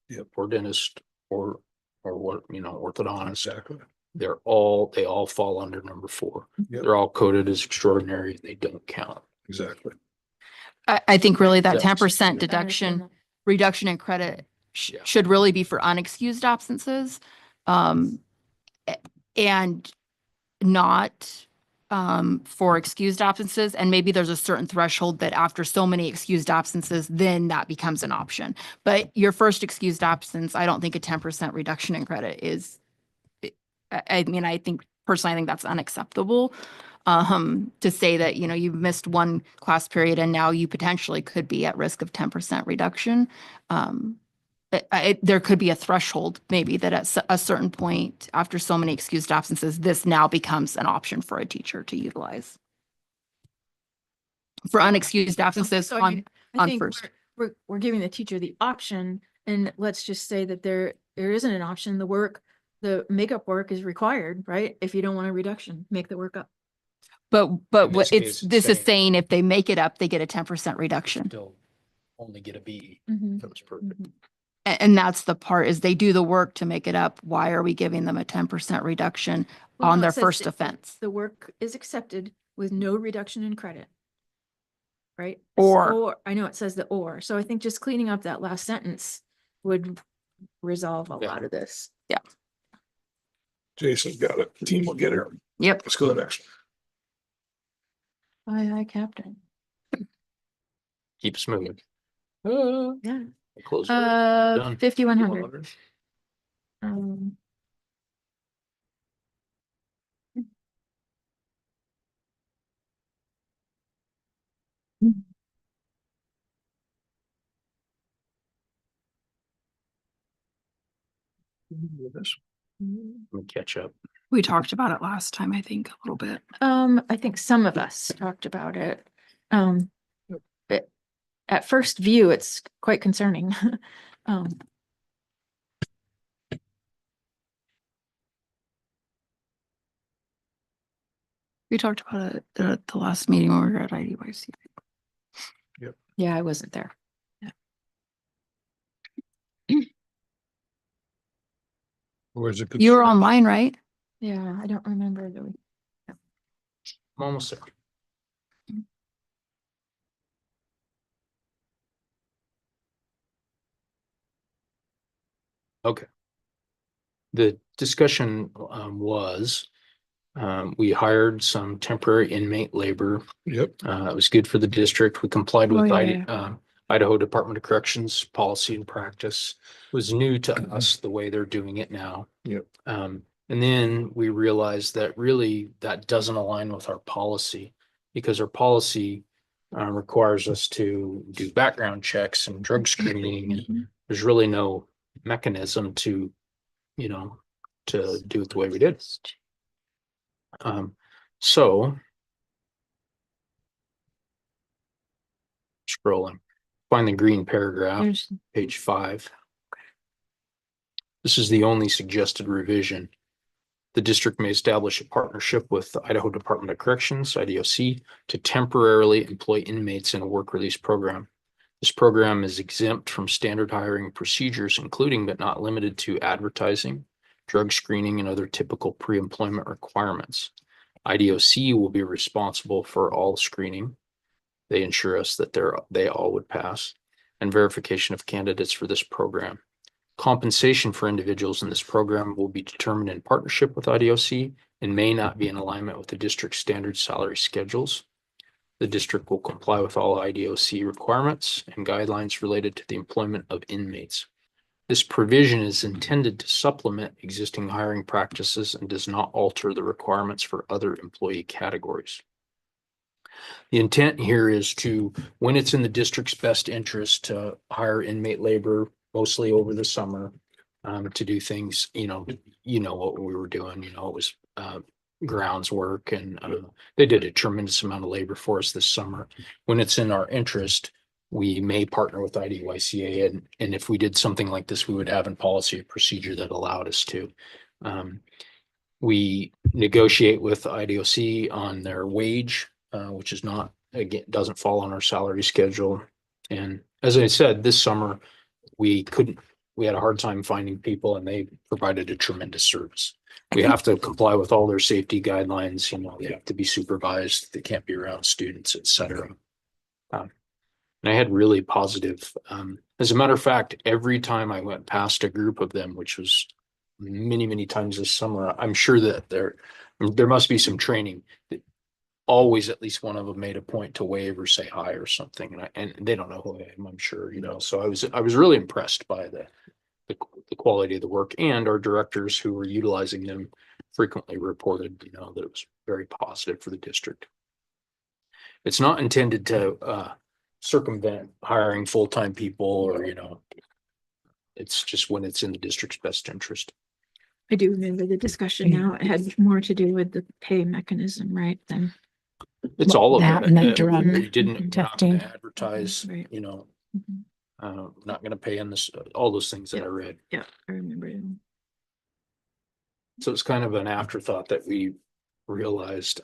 Yep. Or dentist or what, orthodontist, Exactly. they all fall under number 4. Yep. They're all coded as extraordinary. They don't count. Exactly. I think really that That 10% I deduction, understand reduction in credit Yeah. should really be for unexcused absences. And not for excused absences. And maybe there's a certain threshold that after so many excused absences, then that becomes an option. But your first excused absence, I don't think a 10% reduction in credit is, I mean, I think personally, I think that's unacceptable. To say that, you've missed one class period and now you potentially could be at risk of 10% reduction. There could be a threshold maybe that at a certain point after so many excused absences, this now becomes an option for a teacher to utilize. For unexcused absences So, I mean, I on think first. we're giving the teacher the option, and let's just say that there isn't an option. The makeup work is required, right? If you don't want a reduction, make the work up. But In what this it's, case, this is saying- saying if they make it up, they get a 10% reduction. Still only get a B. Mhm. That's perfect. And that's the part is they do the work to make it up. Why are we giving them a 10% reduction Well, on no, it their says first that offense? The work is accepted with no reduction in credit. Right? Or. I know it says the or, so I think just cleaning up that last sentence would resolve a Yeah. lot of this. Jason's got it. Team will get her. Yep. Let's go to the next. Aye, Captain. Keep us moving. Yeah. Close. Done. 5,100. Um. This. Let me catch up. We talked about it last time, I think, a little bit. I think some of us talked about it. But at first view, it's quite concerning. Um, We talked about it at the last meeting when we were at IDYC. yeah, I wasn't there. Where's it? You were online, right? Yeah, I don't remember. I'm almost there. Okay. The discussion was we hired some temporary inmate labor. Yep. It was good for the district. We complied Oh, with yeah. Idaho Department of Corrections policy and practice. It was new to us the way they're doing it now. Yep. And then we realized that really that doesn't align with our policy because our policy requires us to do background checks and drug screening. And there's really no mechanism to, you know, to do it the way we did. So scrolling, find the green paragraph, There's, page 5. This is the only suggested revision. The district may establish a partnership with the Idaho Department of Corrections, IDOC, to temporarily employ inmates in a work release program. This program is exempt from standard hiring procedures, including but not limited to advertising, drug screening, and other typical pre-employment requirements. IDOC will be responsible for all screening. They ensure us that they all would pass, and verification of candidates for this program. Compensation for individuals in this program will be determined in partnership with IDOC and may not be in alignment with the district's standard salary schedules. The district will comply with all IDOC requirements and guidelines related to the employment of inmates. This provision is intended to supplement existing hiring practices and does not alter the requirements for other employee categories. The intent here is to, when it's in the district's best interest, to hire inmate labor mostly over the summer, to do things, you know what we were doing, it was grounds work, and they did a tremendous amount of labor for us this summer. When it's in our interest, we may partner with IDYCA, and if we did something like this, we would have in policy a procedure that allowed us to. We negotiate with IDOC on their wage, which is not, again, doesn't fall on our salary schedule. And as I said, this summer, we had a hard time finding people, and they provided a tremendous service. We have to comply with all their safety guidelines, they have to be supervised, they can't be around students, et cetera. And I had really positive, as a matter of fact, every time I went past a group of them, which was many, many times this summer, I'm sure that there must be some training. Always at least one of them made a point to wave or say hi or something, and they don't know who I am, I'm sure, so I was really impressed by the quality of the work, and our directors who were utilizing them frequently reported, that it was very positive for the district. It's not intended to circumvent hiring full-time people, or it's just when it's in the district's best interest. I do remember the discussion now. It had more to do with the pay mechanism, right? Than It's all of That it. and the We drug didn't, we're not testing. gonna advertise, Right. Mhm. not gonna pay on this, all those things that I read. Yeah, I remember it. So it's kind of an afterthought that we realized,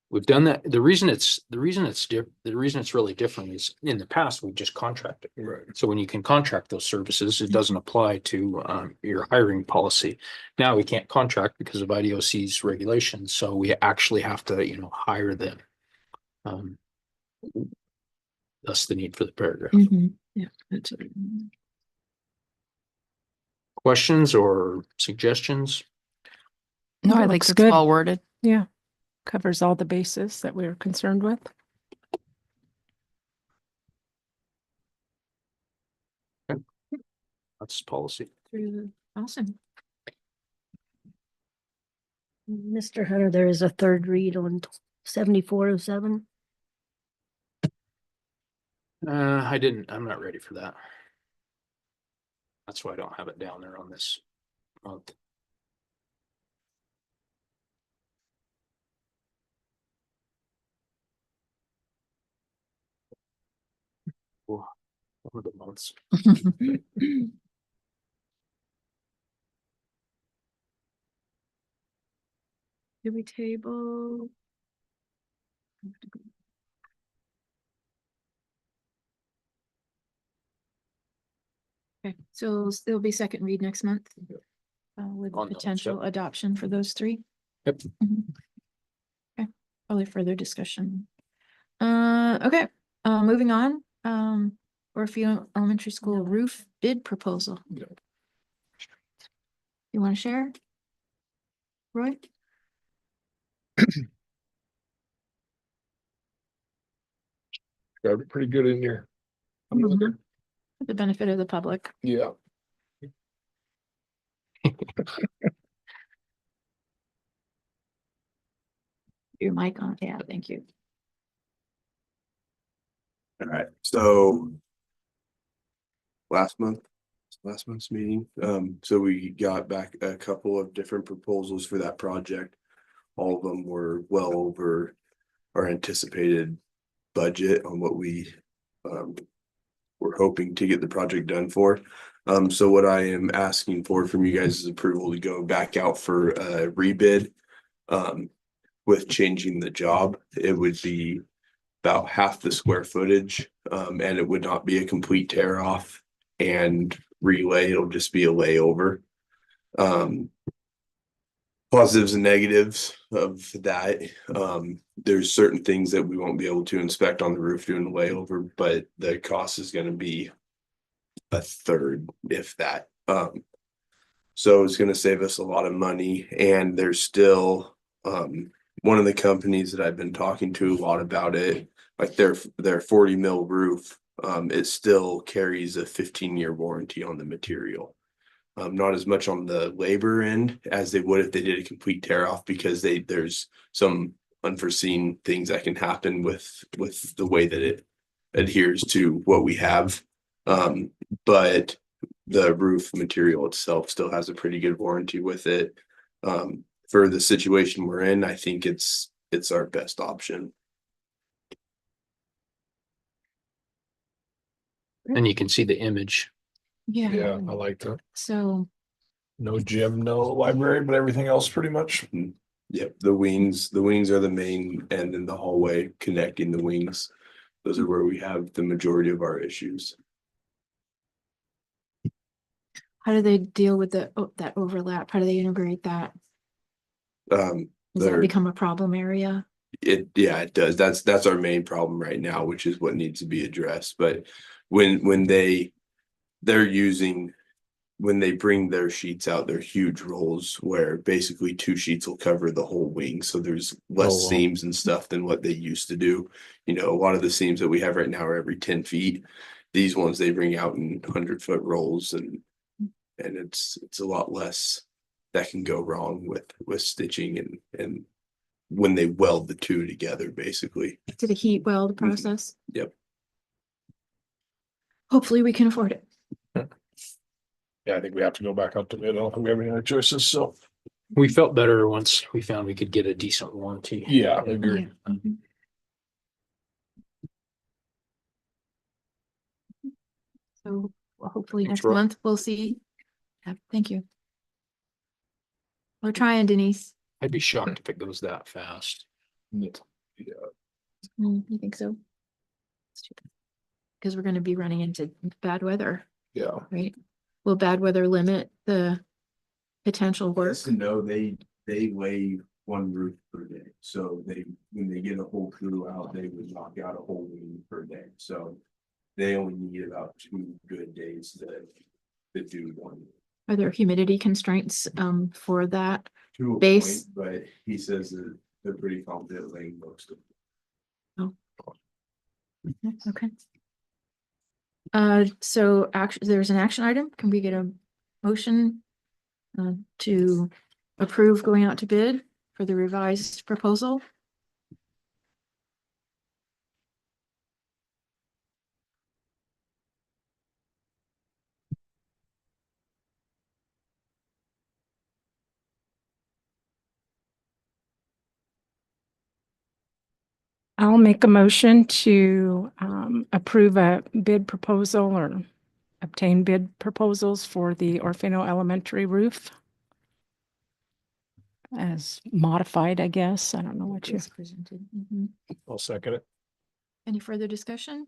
we've done that. The reason it's really different is in the past, we just contracted. Right. So when you can contract those services, it doesn't apply to your hiring policy. Now we can't contract because of IDOC's regulations, so we actually have to, hire them. Thus the need for the paragraph. Yeah, that's what I remember. Questions or suggestions? No, I think Looks it's good. well worded. Yeah, covers all the bases that we were concerned with. That's policy. Awesome. Mr. Hunter, there is a third read on 7407. I'm not ready for that. That's why I don't have it down there on this month. One of the months. Did we table? Okay, so there'll be second read next month. With On those, potential yep. adoption for those three. Yep. Mhm. Okay, probably further discussion. Okay, moving on, Orofino Elementary School roof bid proposal. You want to share? Roy? Got it pretty good in here. Mhm. For the benefit of the public. Yeah. Your mic on, yeah, thank you. All right, so last month's meeting, so we got back a couple of different proposals for that project. All of them were well over our anticipated budget on what we were hoping to get the project done for. So what I am asking for from you guys is approval to go back out for a rebid. With changing the job, it would be about half the square footage, and it would not be a complete tear off and relay. It'll just be a layover. Positives and negatives of that. There's certain things that we won't be able to inspect on the roof doing the layover, but the cost is going to be a third, if that. So it's going to save us a lot of money, and there's still one of the companies that I've been talking to a lot about it, like their 40 mil roof, it still carries a 15-year warranty on the material. Not as much on the labor end as they would if they did a complete tear off, because there's some unforeseen things that can happen with the way that it adheres to what we have. But the roof material itself still has a pretty good warranty with it. For the situation we're in, I think it's our best option. And you can see the image. Yeah, I like that. So, No gym, no library, but everything else pretty much. Yep, the wings are the main, and then the hallway connecting the wings. Those are where we have the majority of our issues. how do they deal with that overlap? How do they integrate that? Does that They're- become a problem area? Yeah, it does. That's our main problem right now, which is what needs to be addressed. But when they bring their sheets out, they're huge rolls where basically 2 sheets will cover the whole wing. So there's less Oh, wow. seams and stuff than what they used to do. You know, a lot of the seams that we have right now are every 10 feet. These ones they bring out in 100-foot rolls, and it's a lot less that can go wrong with stitching and when they weld the two together, basically. To the heat weld Mhm. process? Yep. Hopefully we can afford it. Yeah, I think we have to go back up to bid. I don't think we have any other choices, so. We felt better once we found we could get a decent warranty. Yeah, I agree. Yeah. Mhm. So well, hopefully Thanks, next Roy. month we'll see. Yeah, thank you. We're trying, Denise. I'd be shocked if it goes that fast. You think so? Because we're gonna be running into bad weather, Yeah. right? Will bad weather limit the potential work? Yes and no, they lay one roof per day. So when they get a whole crew out, they would knock out a whole wing per day. So they only need about 2 good days to do one. Are there humidity constraints for that? To a Base. point, but he says that they're pretty confident laying most of it. Okay. So actually, there's an action item. Can we get a motion to approve going out to bid for the revised proposal? I'll make a motion to approve a bid proposal or obtain bid proposals for the Orofino Elementary roof. As modified, I guess. I don't know what you. As presented. Mhm. I'll second it. Any further discussion?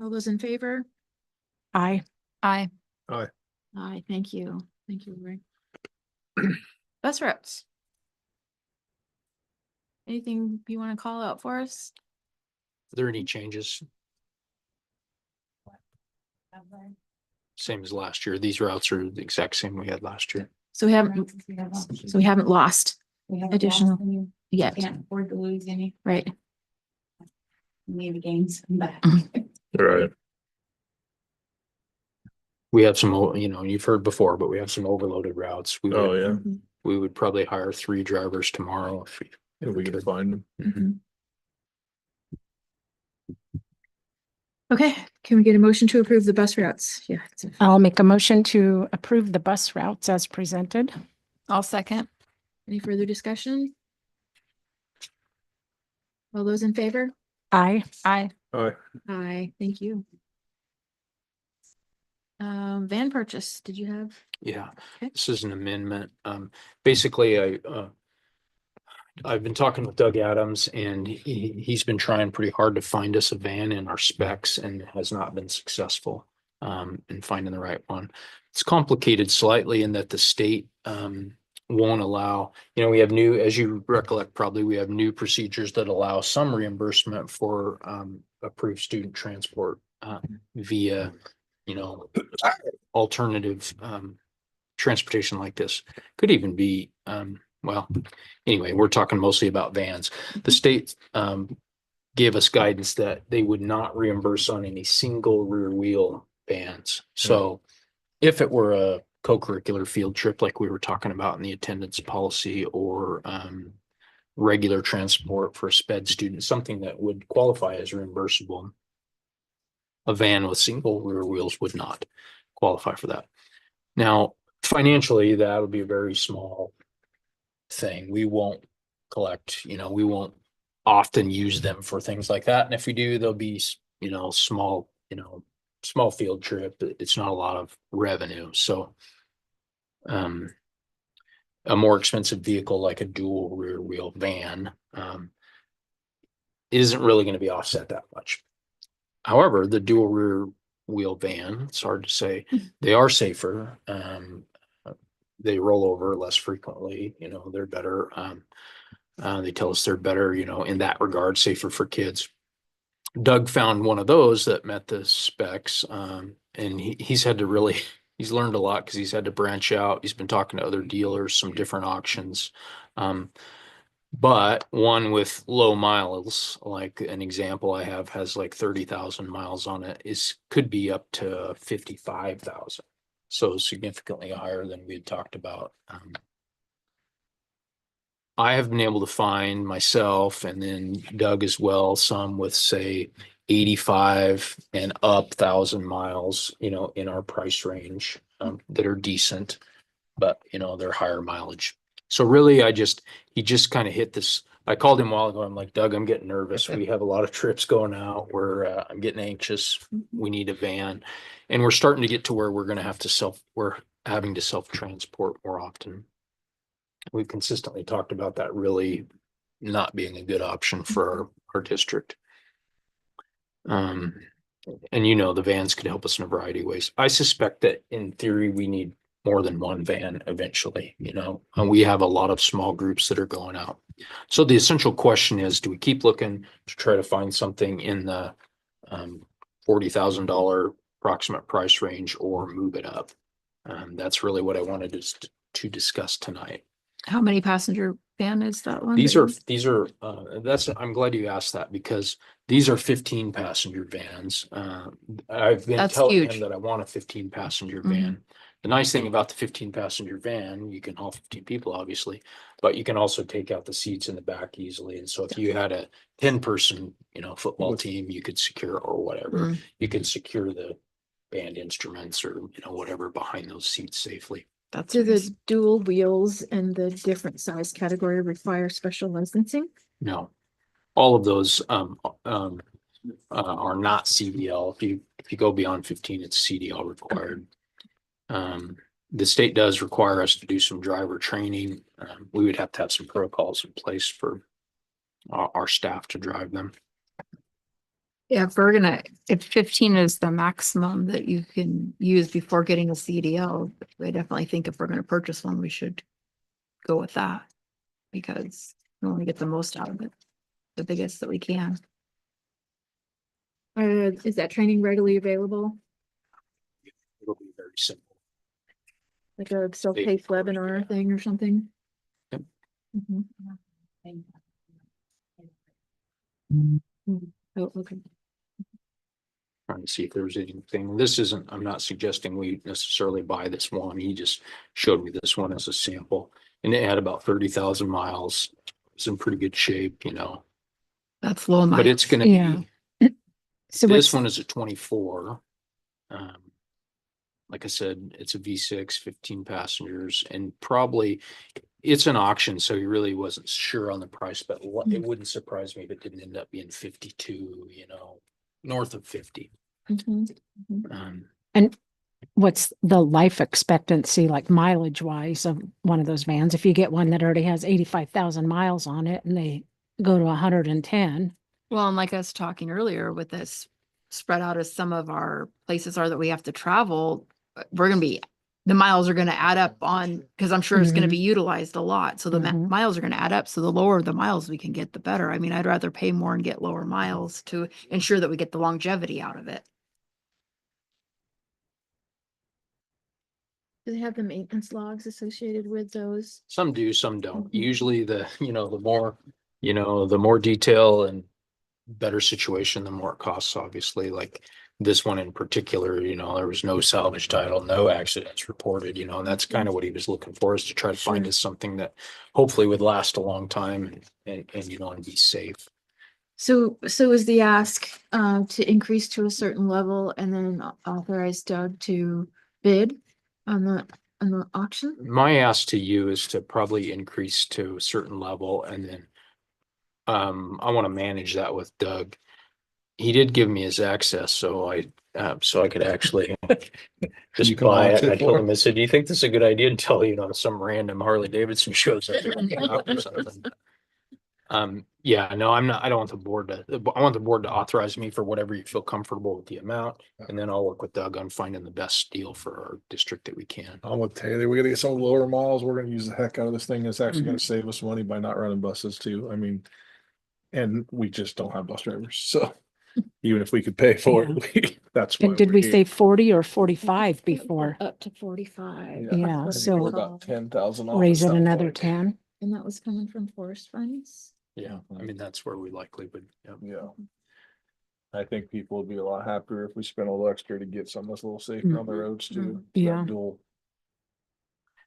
All those in favor? Aye. Aye. Aye, thank you. Thank you, Lori. Bus routes. Anything you want to call out for us? Are there any changes? Same as last year. These routes are the exact same we had last year. So we haven't lost additional yet. Can't afford to lose any, Right. maybe gains, but. Right. We have some, you've heard before, but we have some overloaded routes. Oh, yeah. We would probably hire 3 drivers tomorrow If we can find them. Mhm. Okay, can we get a motion to approve the bus routes? Yeah. I'll make a motion to approve the bus routes as presented. I'll second. Any further discussion? All those in favor? Aye. Aye. Aye, thank you. Van purchase, did you have? Yeah, Okay. this is an amendment. Basically, I've been talking with Doug Adams and he's been trying pretty hard to find us a van in our specs and has not been successful in finding the right one. It's complicated slightly in that the state won't allow, we have new, as you recollect, probably we have new procedures that allow some reimbursement for approved student transport via, alternative transportation like this. Could even be, anyway, we're talking mostly about vans. The state gave us guidance that they would not reimburse on any single rear wheel vans. So if it were a co-curricular field trip like we were talking about in the attendance policy or regular transport for a sped student, something that would qualify as reimbursable, a van with single rear wheels would not qualify for that. Now, financially, that would be a very small thing. We won't collect, we won't often use them for things like that. And if we do, they'll be, small field trip. It's not a lot of revenue. So a more expensive vehicle like a dual rear wheel van isn't really going to be offset that much. However, the dual rear wheel van, it's hard to say, they are safer. They roll over less frequently, they're better. They tell us they're better, in that regard, safer for kids. Doug found one of those that met the specs, and he's had to really, he's learned a lot because he's had to branch out. He's been talking to other dealers, some different auctions. But one with low miles, like an example I have has like 30,000 miles on it, could be up to 55,000. So significantly higher than we had talked about. I have been able to find myself and then Doug as well, some with say 85 and up 1,000 miles, in our price range that are decent, but they're higher mileage. So really, he just kind of hit this. I called him a while ago. I'm like, Doug, I'm getting nervous. We have a lot of trips going out where I'm getting anxious. We need a van. And we're starting to get to where we're having to self-transport more often. We've consistently talked about that really not being a good option for our district. And the vans could help us in a variety of ways. I suspect that in theory, we need more than one van eventually, and we have a lot of small groups that are going out. So the essential question is, do we keep looking to try to find something in the $40,000 approximate price range or move it up? That's really what I wanted to discuss tonight. How many passenger van is that one? I'm glad you asked that because these are 15 passenger vans. I've been That's telling huge. him that I want a 15 passenger van. The nice thing about the 15 passenger van, you can haul 15 people, obviously, but you can also take out the seats in the back easily. And so if you had a 10-person, football team, you could secure or whatever, you could secure the band instruments or, whatever behind those seats safely. Do the dual wheels and the different size category require special licensing? No, all of those are not CDL. If you go beyond 15, it's CDL required. The state does require us to do some driver training. We would have to have some protocols in place for our staff to drive them. Yeah, if 15 is the maximum that you can use before getting a CDL, I definitely think if we're gonna purchase one, we should go with that. Because we want to get the most out of it, the biggest that we can. Is that training readily available? It'll be very simple. Like a self-paced webinar thing or something? Yep. Mhm. Oh, okay. Trying to see if there was anything. This isn't, I'm not suggesting we necessarily buy this one. He just showed me this one as a sample. And it had about 30,000 miles. It's in pretty good shape, you know, That's low but it's miles. gonna Yeah. be, So this what's, one is a 24. Like I said, it's a V6, 15 passengers, and probably it's an auction, so he really wasn't sure on the price, but it wouldn't surprise me if it didn't end up being 52, you know, north of 50. Mhm. Um, what's the life expectancy, like mileage wise, of one of those vans? If you get one that already has 85,000 miles on it and they go to 110. Well, and like I was talking earlier with this spread out as some of our places are that we have to travel, the miles are gonna add up on, because I'm sure it's gonna be utilized a lot. So the Mhm. miles are gonna add up. So the lower the miles we can get, the better. I mean, I'd rather pay more and get lower miles to ensure that we get the longevity out of it. Do they have the maintenance logs associated with those? some do, some don't. Mhm. Usually the more detail and better situation, the more it costs, obviously. Like this one in particular, you know, there was no salvage title, no accidents reported, you know, and that's kind of what he was looking for, is to try to find Sure. us something that hopefully would last a long time and you know, and be safe. So is the ask to increase to a certain level and then authorize Doug to bid on the auction? My ask to you is to probably increase to a certain level, and then I want to manage that with Doug. He did give me his access, so I could actually just You can buy launch it. it I told for him, I said, "Do you think this is a good idea?" Until, you know, some random Harley Davidson shows up or something. Yeah, no, I don't want the board I want the board to authorize me for whatever you feel comfortable with the amount, and then I'll work with Doug on finding the best deal for our district that we can. I'm with Taylor. We gotta get some lower miles. We're gonna use the heck out of this thing. It's actually gonna save us money by not running buses too. I mean, and we just don't have bus drivers, so even if we could pay for it, that's why. And did we're we here. say 40 or 45 before? Up to 45. Yeah, That's so what I We're recall. about 10,000 off. Raise it it sounds another like. 10? And that was coming from forest funds? Yeah, I mean, that's where we likely would, yeah. Yeah. I think people would be a lot happier if we spent a little extra to get something that's a little safer on the roads too. That Yeah. dual,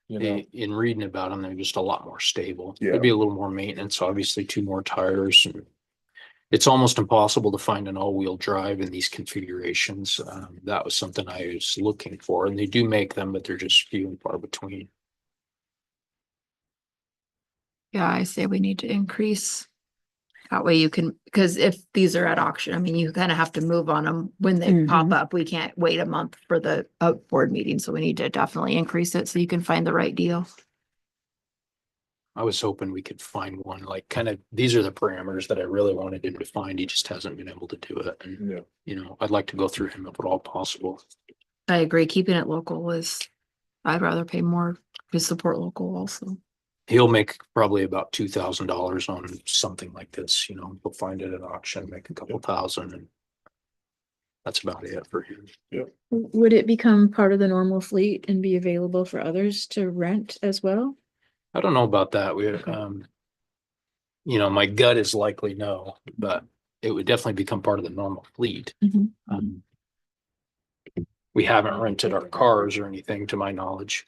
you know, In reading about them, they're just a lot more stable. Yeah. There'd be a little more maintenance, obviously, 2 more tires, and it's almost impossible to find an all-wheel drive in these configurations. That was something I was looking for, and they do make them, but they're just few and far between. Yeah, I say we need to increase. That way you can, because if these are at auction, I mean, you kind of have to move on them when they pop Mhm. up. We can't wait a month for the board meeting, so we need to definitely increase it so you can find the right deal. I was hoping we could find one, like kind of, these are the parameters that I really wanted him to find. He just hasn't been able to do it. And, yeah. you know, I'd like to go through him if at all possible. I agree, keeping it local I'd rather pay more to support local also. He'll make probably about $2,000 on something like this, you know, he'll find it at auction, make a couple thousand, and that's about it for him. Would it become part of the normal fleet and be available for others to rent as well? I don't know about that. You know, my gut is likely no, but it would definitely become part of the normal fleet. Mhm. We haven't rented our cars or anything, to my knowledge.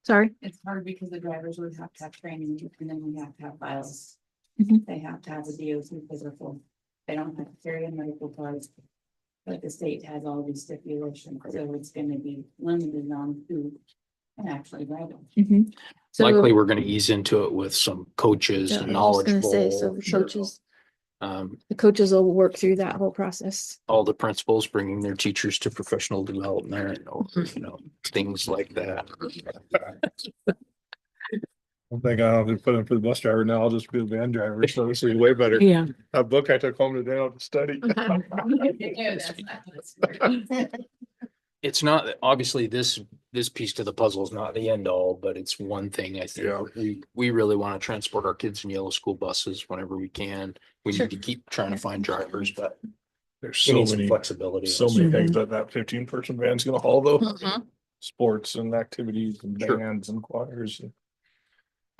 Sorry? It's hard because the drivers would have to have training and then we have to have files. Mhm. They have to have a DOT physical. They don't have to carry a medical card. But the state has all these stipulations, so it's gonna be limited on who can actually drive them. Mhm. So- Likely, we're gonna ease into it with some coaches Yeah, and I was just gonna say, so knowledgeable. the coaches will work through that whole process. All the principals bringing their teachers to professional development or, you know, things like that. One thing I don't have to put in for the bus driver now, I'll just be the van driver, so this will be way better. Yeah. That book I took home today, I'll study. It's not, obviously, this piece to the puzzle is not the end all, but it's one thing I Yeah. think we really want to transport our kids in yellow school buses whenever we can. We Sure. need to keep trying to find drivers, but There's we so need some many, flexibility. so also. many things that 15-person van's gonna haul though. Mhm. Sports and activities and Sure. bands and choirs. And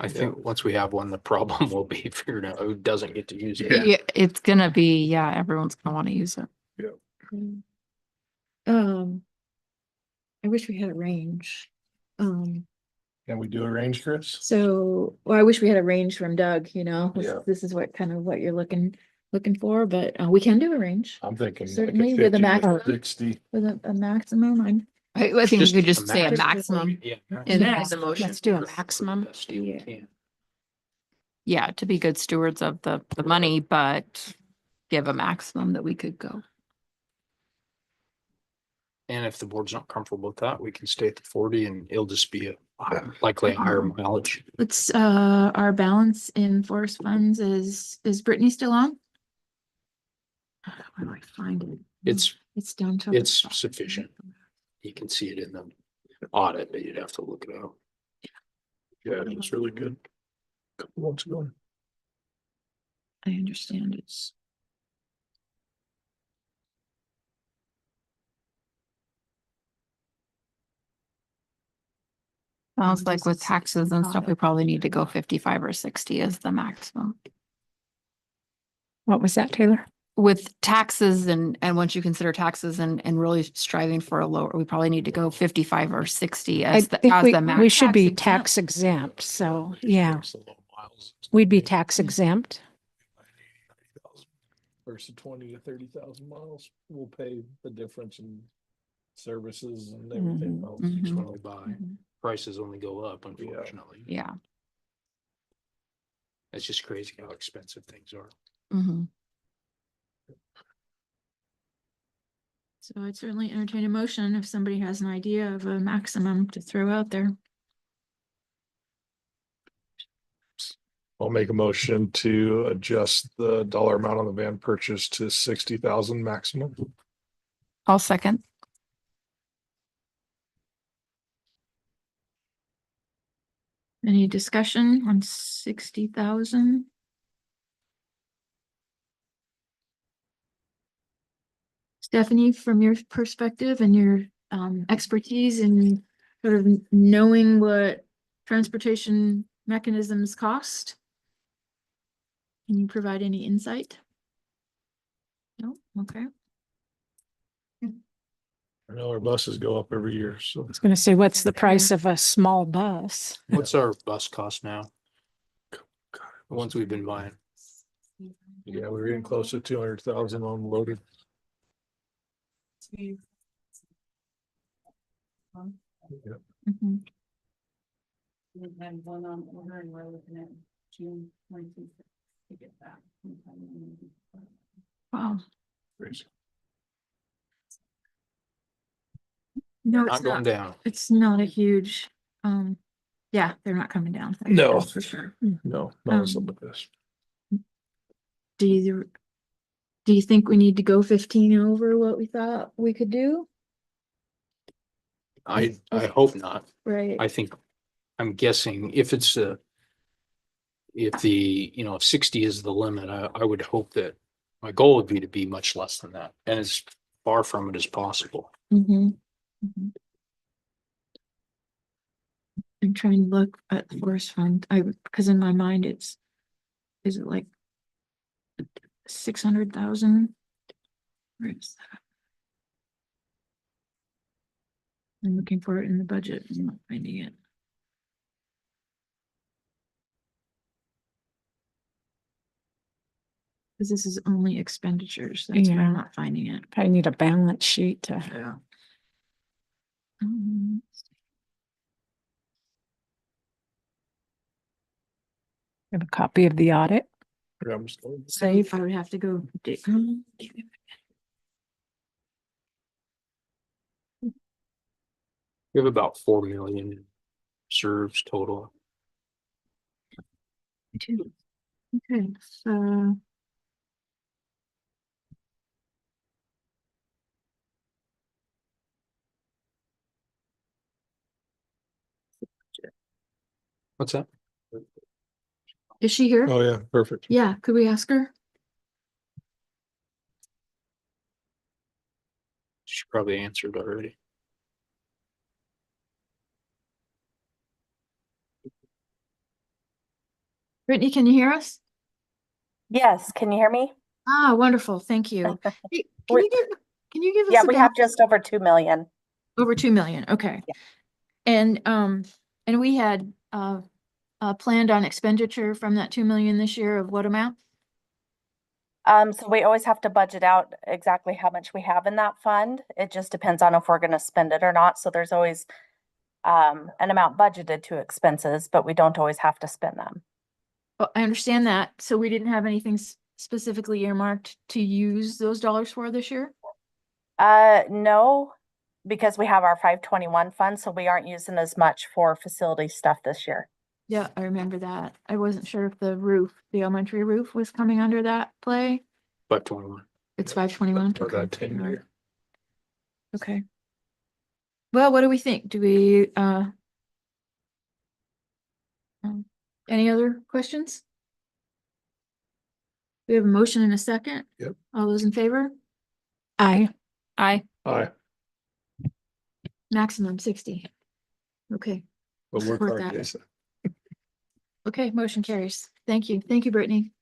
I think once we have one, the problem will be figuring out who doesn't get to use it. Yeah. Yeah, it's gonna be, yeah, everyone's gonna want to use it. I wish we had a range. Can we do a range, Chris? So, well, I wish we had a range from Doug, you know, Yeah. this is what kind of what you're looking for, but we can do a range. I'm thinking like a Certainly with a 50 to maximum. 60. With a maximum, I think we Just could a just say a maximum. maximum Yeah. in Yeah. the motion. Let's do a maximum. Best deal we Yeah. can. Yeah, to be good stewards of the money, but give a maximum that we could go. And if the board's not comfortable with that, we can stay at the 40 and it'll just be likely a higher mileage. Let's, our balance in forest funds is Brittany still on? Where do I find it? It's down to. It's sufficient. You can see it in the audit, but you'd have to look it up. Yeah, it was really good. Couple months ago. I understand it's. Sounds like with taxes and stuff, we probably need to go 55 or 60 is the maximum. What was that, Taylor? With taxes and once you consider taxes and really striving for a lower, we probably need to go 55 or 60 I as the, think as we, the max. we should be Tax tax exempt, so, yeah, Versus the low miles. we'd be tax exempt. Versus 20 to 30,000 miles, we'll pay the difference in services and everything Mhm. else. Each Mhm. one we buy. Prices only go up, unfortunately. Yeah. It's just crazy how expensive things are. Mhm. So I'd certainly entertain a motion if somebody has an idea of a maximum to throw out there. I'll make a motion to adjust the dollar amount on the van purchase to 60,000 maximum. I'll second. Any discussion on 60,000? Stephanie, from your perspective and your expertise in sort of knowing what transportation mechanisms cost, can you provide any insight? No, okay. I know our buses go up every year, so. I was gonna say, what's the price of a small bus? What's our bus cost now? The ones we've been buying. Yeah, we're getting close to 200,000 unloaded. Mhm. We have one on order and we're looking at June 22nd to get that. Wow. Crazy. No, Not it's going not, down. it's not a huge, yeah, they're not coming down. No. For sure. No, not as like this. Do you think we need to go 15 over what we thought we could do? I hope not. Right. I think, I'm guessing if it's if the, if 60 is the limit, I would hope that my goal would be to be much less than that and as far from it as possible. Mm-hmm. I'm trying to look at the forest fund, because in my mind is it like 600,000? Where is that? I'm looking for it in the budget, I'm not finding it. Because this is only expenditures, that's why Yeah. I'm not finding it. Probably need a balance sheet to Yeah. have a copy of the audit. Yeah, I'm just going- Save. I would have to go. We have about 4 million serves total. Two. Okay, so. What's that? Is she here? Oh, yeah, perfect. Yeah, could we ask her? She probably answered already. Brittany, can you hear us? Yes, can you hear me? Ah, wonderful, thank you. Hey, We- can you give us Yeah, a we have just over 2 million. over 2 million? Okay. Yeah. And we had planned on expenditure from that 2 million this year of what amount? So we always have to budget out exactly how much we have in that fund. It just depends on if we're gonna spend it or not. So there's always an amount budgeted to expenses, but we don't always have to spend them. Oh, I understand that. So we didn't have anything specifically earmarked to use those dollars for this year? No, because we have our 521 fund, so we aren't using as much for facility stuff this year. Yeah, I remember that. I wasn't sure if the roof, the elementary roof was coming under that play. 521. It's 521. For that 10-year. Okay. Well, what do we think? Do we, any other questions? We have a motion and a second. Yep. All those in favor? Aye. I, Aye. Maximum 60. Okay, But work Support hard, that. Jason. okay, motion carries. Thank you. Thank you, Brittany.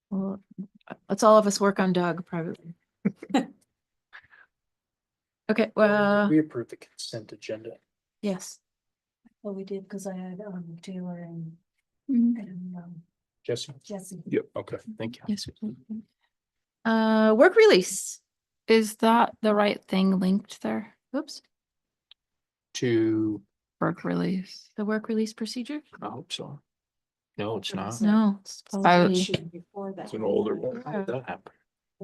Well, let's all of us work on Doug privately. Okay, well, We approved the consent agenda. yes. Well, we did because I had Taylor and Jesse? Jesse. Okay, thank you. Yes. we did. Work release. is that the right thing linked there? Oops, To, Work release. the work release procedure? I hope so. No, it's not. No. it's supposedly- It's an older one. How did that happen?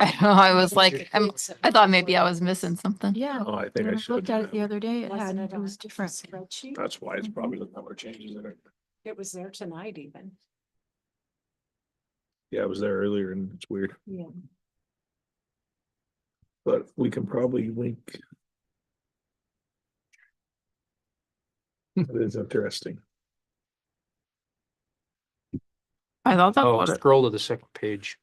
I know, I was like, I thought maybe I was missing something. Yeah. Oh, I think when I looked at it should. the other day, it had, Wasn't it it was on different. Spreadsheet? That's why it's probably the number changes in it. It was there tonight even. Yeah, it was there earlier and it's weird, Yeah. but we can probably link. It is interesting. I thought that Oh, was it. scroll to the second page.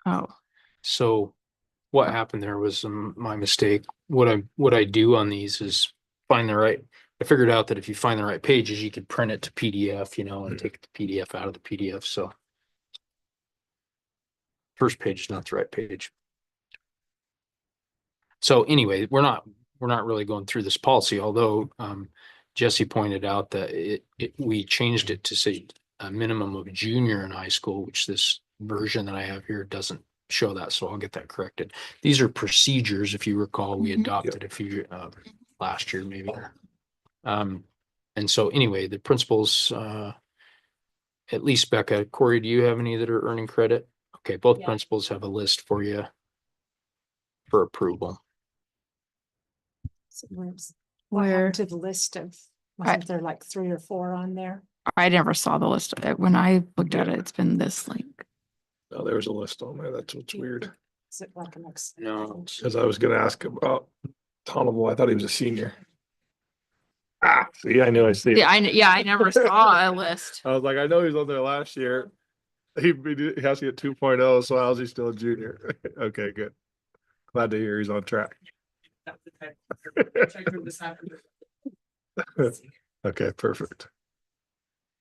Oh, So what happened there was my mistake. What I do on these is find the right, I figured out that if you find the right pages, you could print it to PDF, and take the PDF out of the PDF. So first page is not the right page. So anyway, we're not really going through this policy, although Jesse pointed out that we changed it to say a minimum of junior in high school, which this version that I have here doesn't show that. So I'll get that corrected. These are procedures. If you recall, we Mhm. adopted a few last year, maybe. And so anyway, the principals, at least Becca, Corey, do you have any that are earning credit? Okay, both Yeah. principals have a list for you for approval. Where, To the list of, wasn't there like 3 or 4 on there? I never saw the list of it. When I looked at it, it's been this link. No, there's a list on there. That's what's weird. Is it like an X? No. Cause I was gonna ask about Tonable. I thought he was a senior. Ah, see, I knew I see it. I never saw a list. I was like, I know he was on there last year. He has to get 2.0, so how's he still a junior? Okay, good. Glad to hear he's on track. That's the type. Check from this afternoon. Okay, perfect.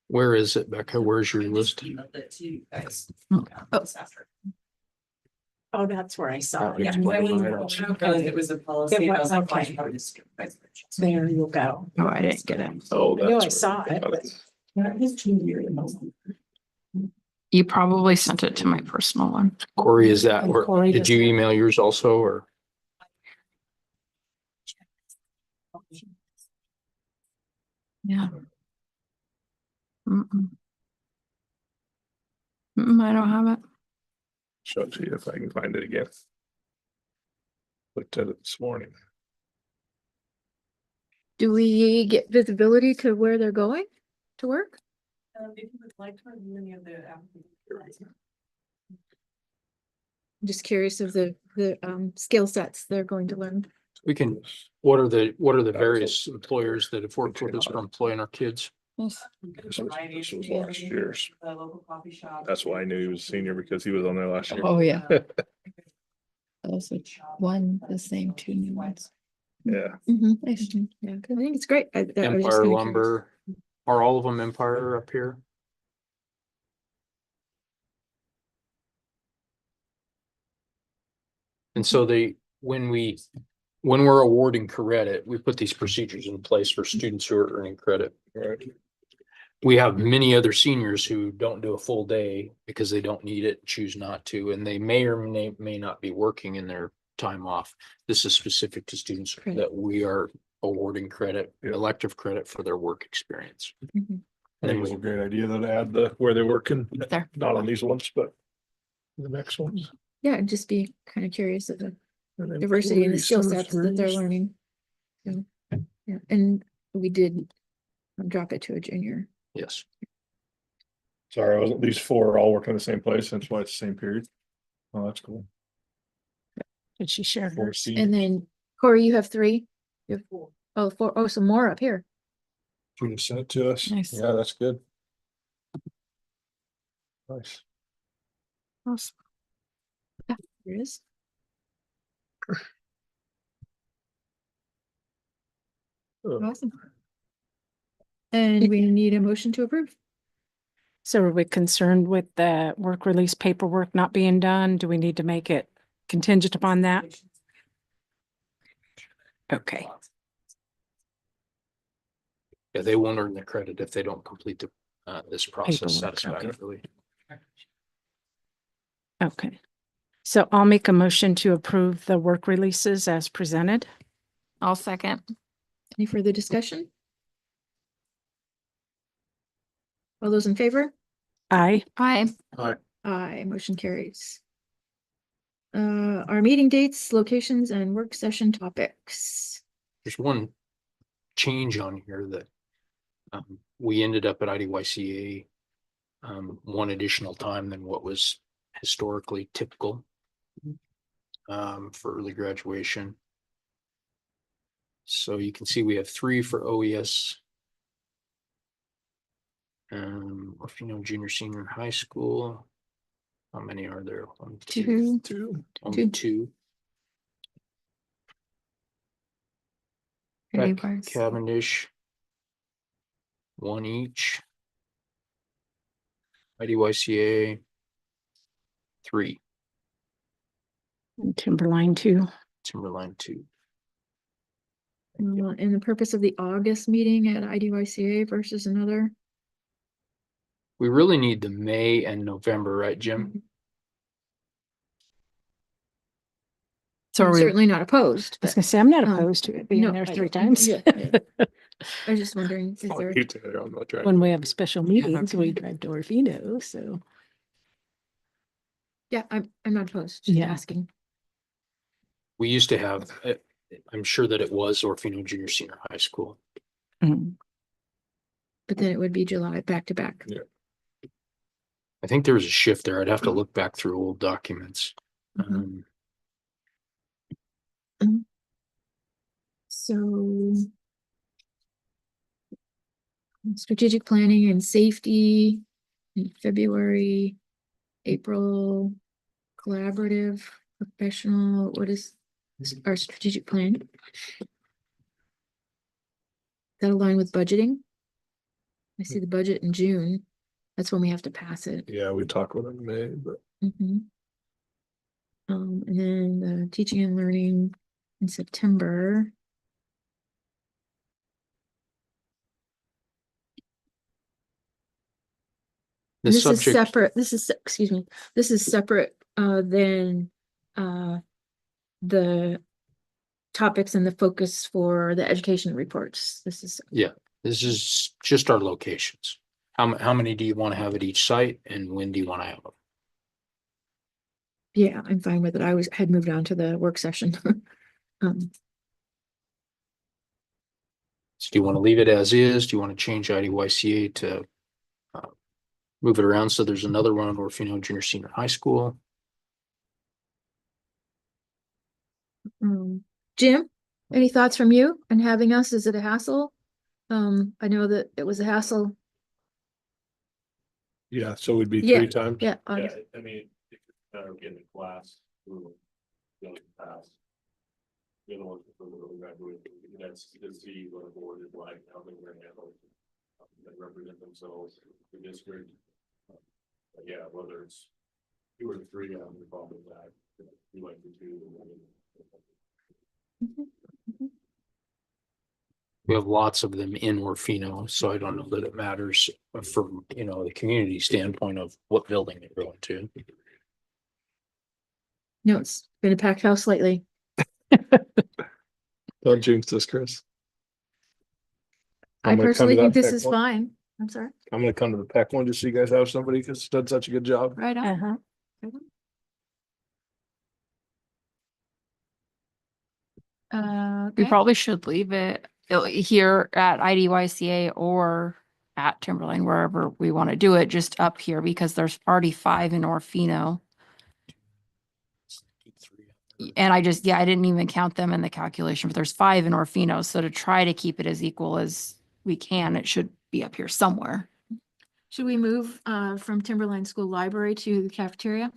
Where is it, Becca? Where's your list? Emailed it to you guys. Oh. This afternoon. Oh, that's where I saw it. Yeah, it was a policy. It I was, was like, okay. why should I just- There you go. Oh, I didn't get it. Oh, I knew I that's saw where- it. His junior. You probably sent it to my personal one. Corey, is that, And or Corey did you doesn't- email yours also, or? Yeah. Mm-mm. I don't have it. Show it to you if I can find it again. Looked at it this morning. Do we get visibility to where they're going to work? If you would like to review any of the applications. I'm just curious of the skill sets they're going to learn. We can, what are the various employers that have worked with us for employing our kids? This was last year's. The local coffee shop. That's why I knew he was senior, because he was on there last year. Oh, yeah. Uh, Those are one, the same, two new ones. Yeah. Yeah, I think it's great. I was just Empire kinda curious. Lumber, are all of them Empire up here? And so when we're awarding credit, we put these procedures in place for students who are earning credit. Right. We have many other seniors who don't do a full day because they don't need it, choose not to, and they may or may not be working in their time off. This is specific to students Credit. that we are awarding credit, Yeah. elective credit for their work experience. Mhm. I think it was a great idea to add where they're working, There. not on these ones, but the next ones. Yeah, I'd just be kind of curious of the And then diversity in the skill employee sets that they're services. learning. So, yeah, and we did drop it to a junior. Yes. Sorry, I wasn't, these four are all working in the same place, that's why it's the same period. Oh, that's cool. Did she share Four hers? seniors. And then Corey, you have 3? You have 4. Oh, 4. Oh, some more up here. You just sent it to us. Nice. Yeah, that's good. Nice. Awesome. Here it is. Awesome. And we need a motion to approve. So are we concerned with the work release paperwork not being done? Do we need to make it contingent upon that? Okay. Yeah, they won't earn the credit if they don't complete this process Paperwork, okay. satisfactorily. Okay. So I'll make a motion to approve the work releases as presented. I'll second. Any further discussion? All those in favor? Aye. Aye. Aye, motion carries. Our meeting dates, locations, and work session topics. There's one change on here that we ended up at IDYCA one additional time than what was historically typical for early graduation. So you can see we have 3 for OES. Orofino Junior Senior High School. How many are there? 1, 2, 2. only 2. Beck, Cavendish. 1 each. IDYCA. 3. And Timberline too. Timberline 2. And the purpose of the August meeting at IDYCA versus another. We really need the May and November, right, Jim? So I'm are we, I certainly not opposed, was but gonna say, I'm not um, opposed to it being no, there I- 3 times. yeah, yeah. I was just wondering, is Oh, there, you did it, I'm not trying. When we have special meetings, we drive to Orofino, so. yeah, I'm not opposed, just Yeah. asking. We used to have, I'm sure that it was Orofino Junior Senior High School. Mm. But then it would be July back to back. Yeah. I think there was a shift there. I'd have to look back through old documents. Mhm. So. Strategic planning and safety in February, April, collaborative, professional, what is our strategic plan? That align with budgeting? I see the budget in June. That's when we have to pass it. Yeah, we talked with them in May, but Mhm. And then the teaching and learning in September. The And this is subject, separate, this is, excuse me, this is separate than the topics and the focus for the education reports. This is, this is just our locations. How many do you want to have at each site and when do you want to have them? yeah, I'm fine with it. I had moved on to the work session. So do you want to leave it as is? Do you want to change IDYCA to move it around so there's another one on Orofino Junior Senior High School? Jim, any thoughts from you on having us? Is it a hassle? I know that it was a hassle. Yeah, so it would be Yeah, 3 times. Yeah. Yeah, I mean, if it's better getting a class, who going past. You're the ones who graduate, that's to see what the board is like, how they're gonna handle. They represent themselves, the district. But yeah, whether it's 2 or 3, I'm involved with that. We like to do. We have lots of them in Orofino, so I don't know that it matters from, the community standpoint of what building they're going to. No, it's been a packed house lately. Don't jinx this, Chris. I I'm gonna come personally to think that this PEC is one. fine. I'm sorry. I'm gonna come to the PEC one just so you guys have somebody because it's done such a good job. Right on. Uh-huh. We Okay. probably should leave it here at IDYCA or at Timberline, wherever we want to do it, just up here because there's already 5 in Orofino. And I didn't even count them in the calculation, but there's 5 in Orofino. So to try to keep it as equal as we can, it should be up here somewhere. Should we move from Timberline School Library to the cafeteria?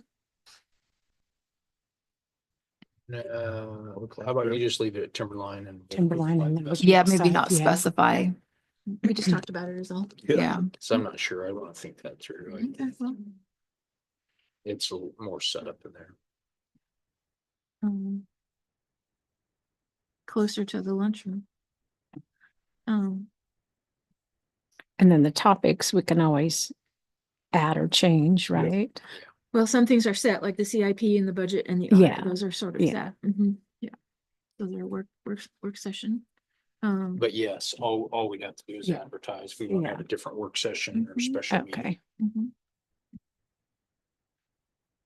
How about you just leave it at Timberline and. Timberline and then we can Yeah, maybe decide, not yeah. specify. We just talked about it as all. Yeah. So I'm not sure. I want to think that through. Okay, well, It's a little more set up in there. closer to the lunchroom. And then the topics we can always add or change, right? Well, some things are set, like the CIP and the budget and the Yeah, audit, those are sort of yeah. set. Yeah. Those are work session. But yes, all we'd have to do is Yeah. advertise. We want to have a different work session or Mhm. special meeting. Okay,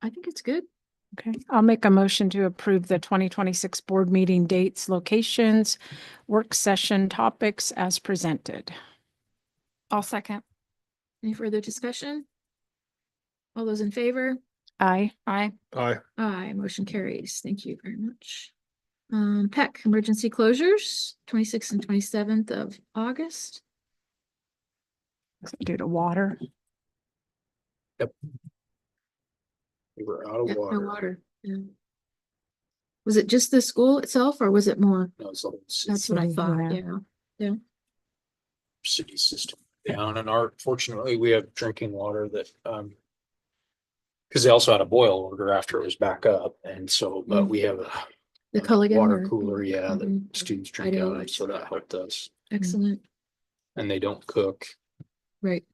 I think it's good. okay. I'll make a motion to approve the 2026 board meeting dates, locations, work session topics as presented. I'll second. Any further discussion? All those in favor? Aye. Aye. Aye. Aye, motion carries. Thank you very much. PEC, emergency closures, 26th and 27th of August. Due to water. We were out of Yeah, no water. water. Yeah. Was it just the school itself or was it more? No, it's the whole That's what I City, thought, yeah. yeah. city system down, and fortunately we have drinking water that because they also had a boil order after it was back up, and so but we have The a Culligan. water or- cooler, that Mhm. students drink Idaho, out of, so that helped us. Excellent, And they don't cook right.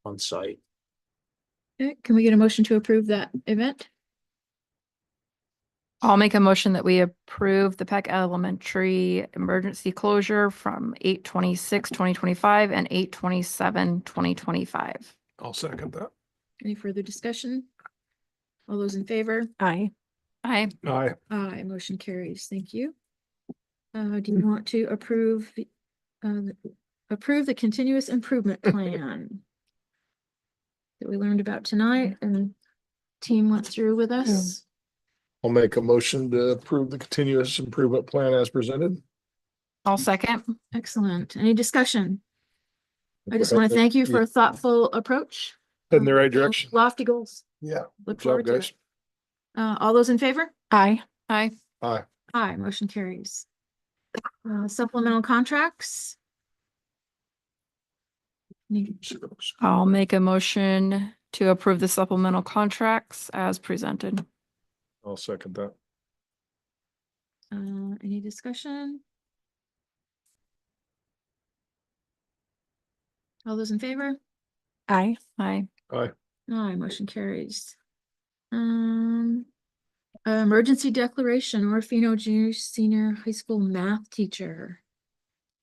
on site. Okay, can we get a motion to approve that event? I'll make a motion that we approve the Peck Elementary emergency closure from 8/26/2025 and 8/27/2025. I'll second that. Any further discussion? All those in favor? Aye. Aye. Aye. Aye, motion carries. Thank you. Do you want to approve the continuous improvement plan that we learned about tonight and team went through with us? I'll make a motion to approve the continuous improvement plan as presented. I'll second. Excellent. Any discussion? I just want to thank you for a thoughtful approach. In the right direction. Lofty goals. Yeah. Look Good job, forward to guys. it. All those in favor? Aye. Aye. Aye. Aye, motion carries. Supplemental contracts. I'll make a motion to approve the supplemental contracts as presented. I'll second that. Any discussion? All those in favor? Aye. Aye. Aye. Aye, motion carries. Emergency declaration, Orofino Junior Senior High School math teacher.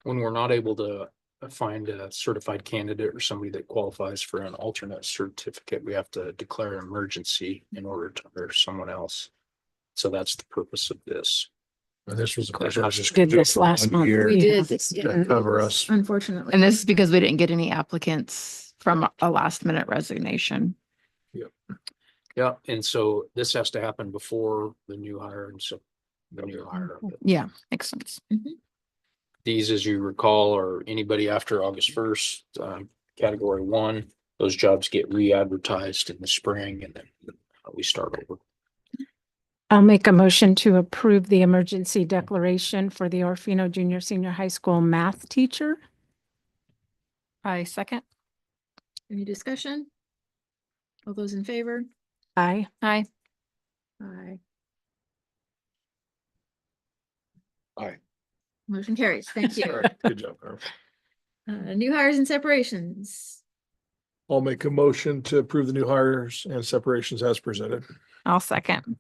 When we're not able to find a certified candidate or somebody that qualifies for an alternate certificate, we have to declare an emergency in order to hire someone else. So that's the purpose of this. This was, of course, That I was just. Did this last one month. year We Yeah. did this, to yeah, Cover us. unfortunately. And this is because we didn't get any applicants from a last minute resignation. Yeah, and so this has to happen before the new hire, and so the new hire. Yeah, makes sense. These, as you recall, are anybody after August 1st, category 1. Those jobs get re-advertised in the spring, and then we start over. I'll make a motion to approve the emergency declaration for the Orofino Junior Senior High School math teacher. I second. Any discussion? All those in favor? Aye. Aye. Aye. Aye. Motion carries. Thank All you. right, good job, Carl. New hires and separations. I'll make a motion to approve the new hires and separations as presented. I'll second.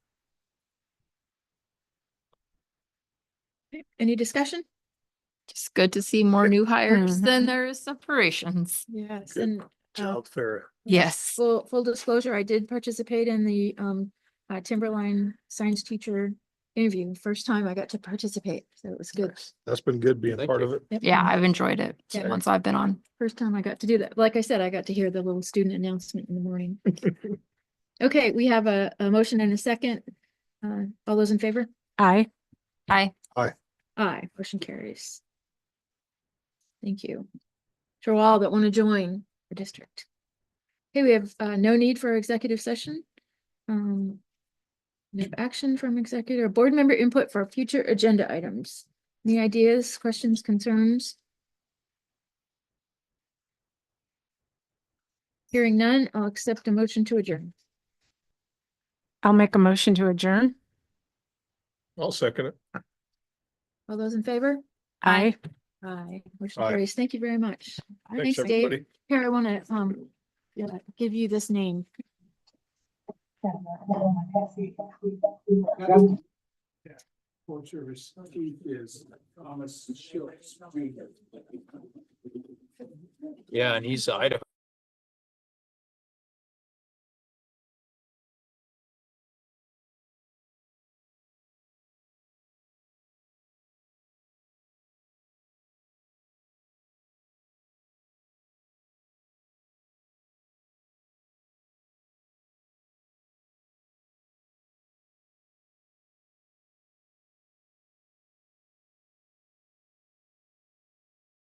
Any discussion? Just good to see more new hires than there is separations. Yes, Good and Child fair. Yes. full disclosure, I did participate in the Timberline science teacher interview. First time I got to participate, so it was good. That's been good being Thank part you. of it. Yep. Yeah, I've enjoyed it Yeah. once I've been on. First time I got to do that. Like I said, I got to hear the little student announcement in the morning. Okay, we have a motion and a second. All those in favor? Aye. Aye. Aye, motion carries. Thank you. To all that want to join the district. Okay, we have no need for executive session. No action from executive or board member input for future agenda items. Any ideas, questions, concerns? Hearing none, I'll accept a motion to adjourn. I'll make a motion to adjourn. I'll second it. All those in favor? Aye. Aye. Motion Aye. carries. Thank you very much. Thanks, Dave. everybody. Here, I want to give you this name. Foreign Service Chief is Thomas Schultz. Yeah, and he's Idaho.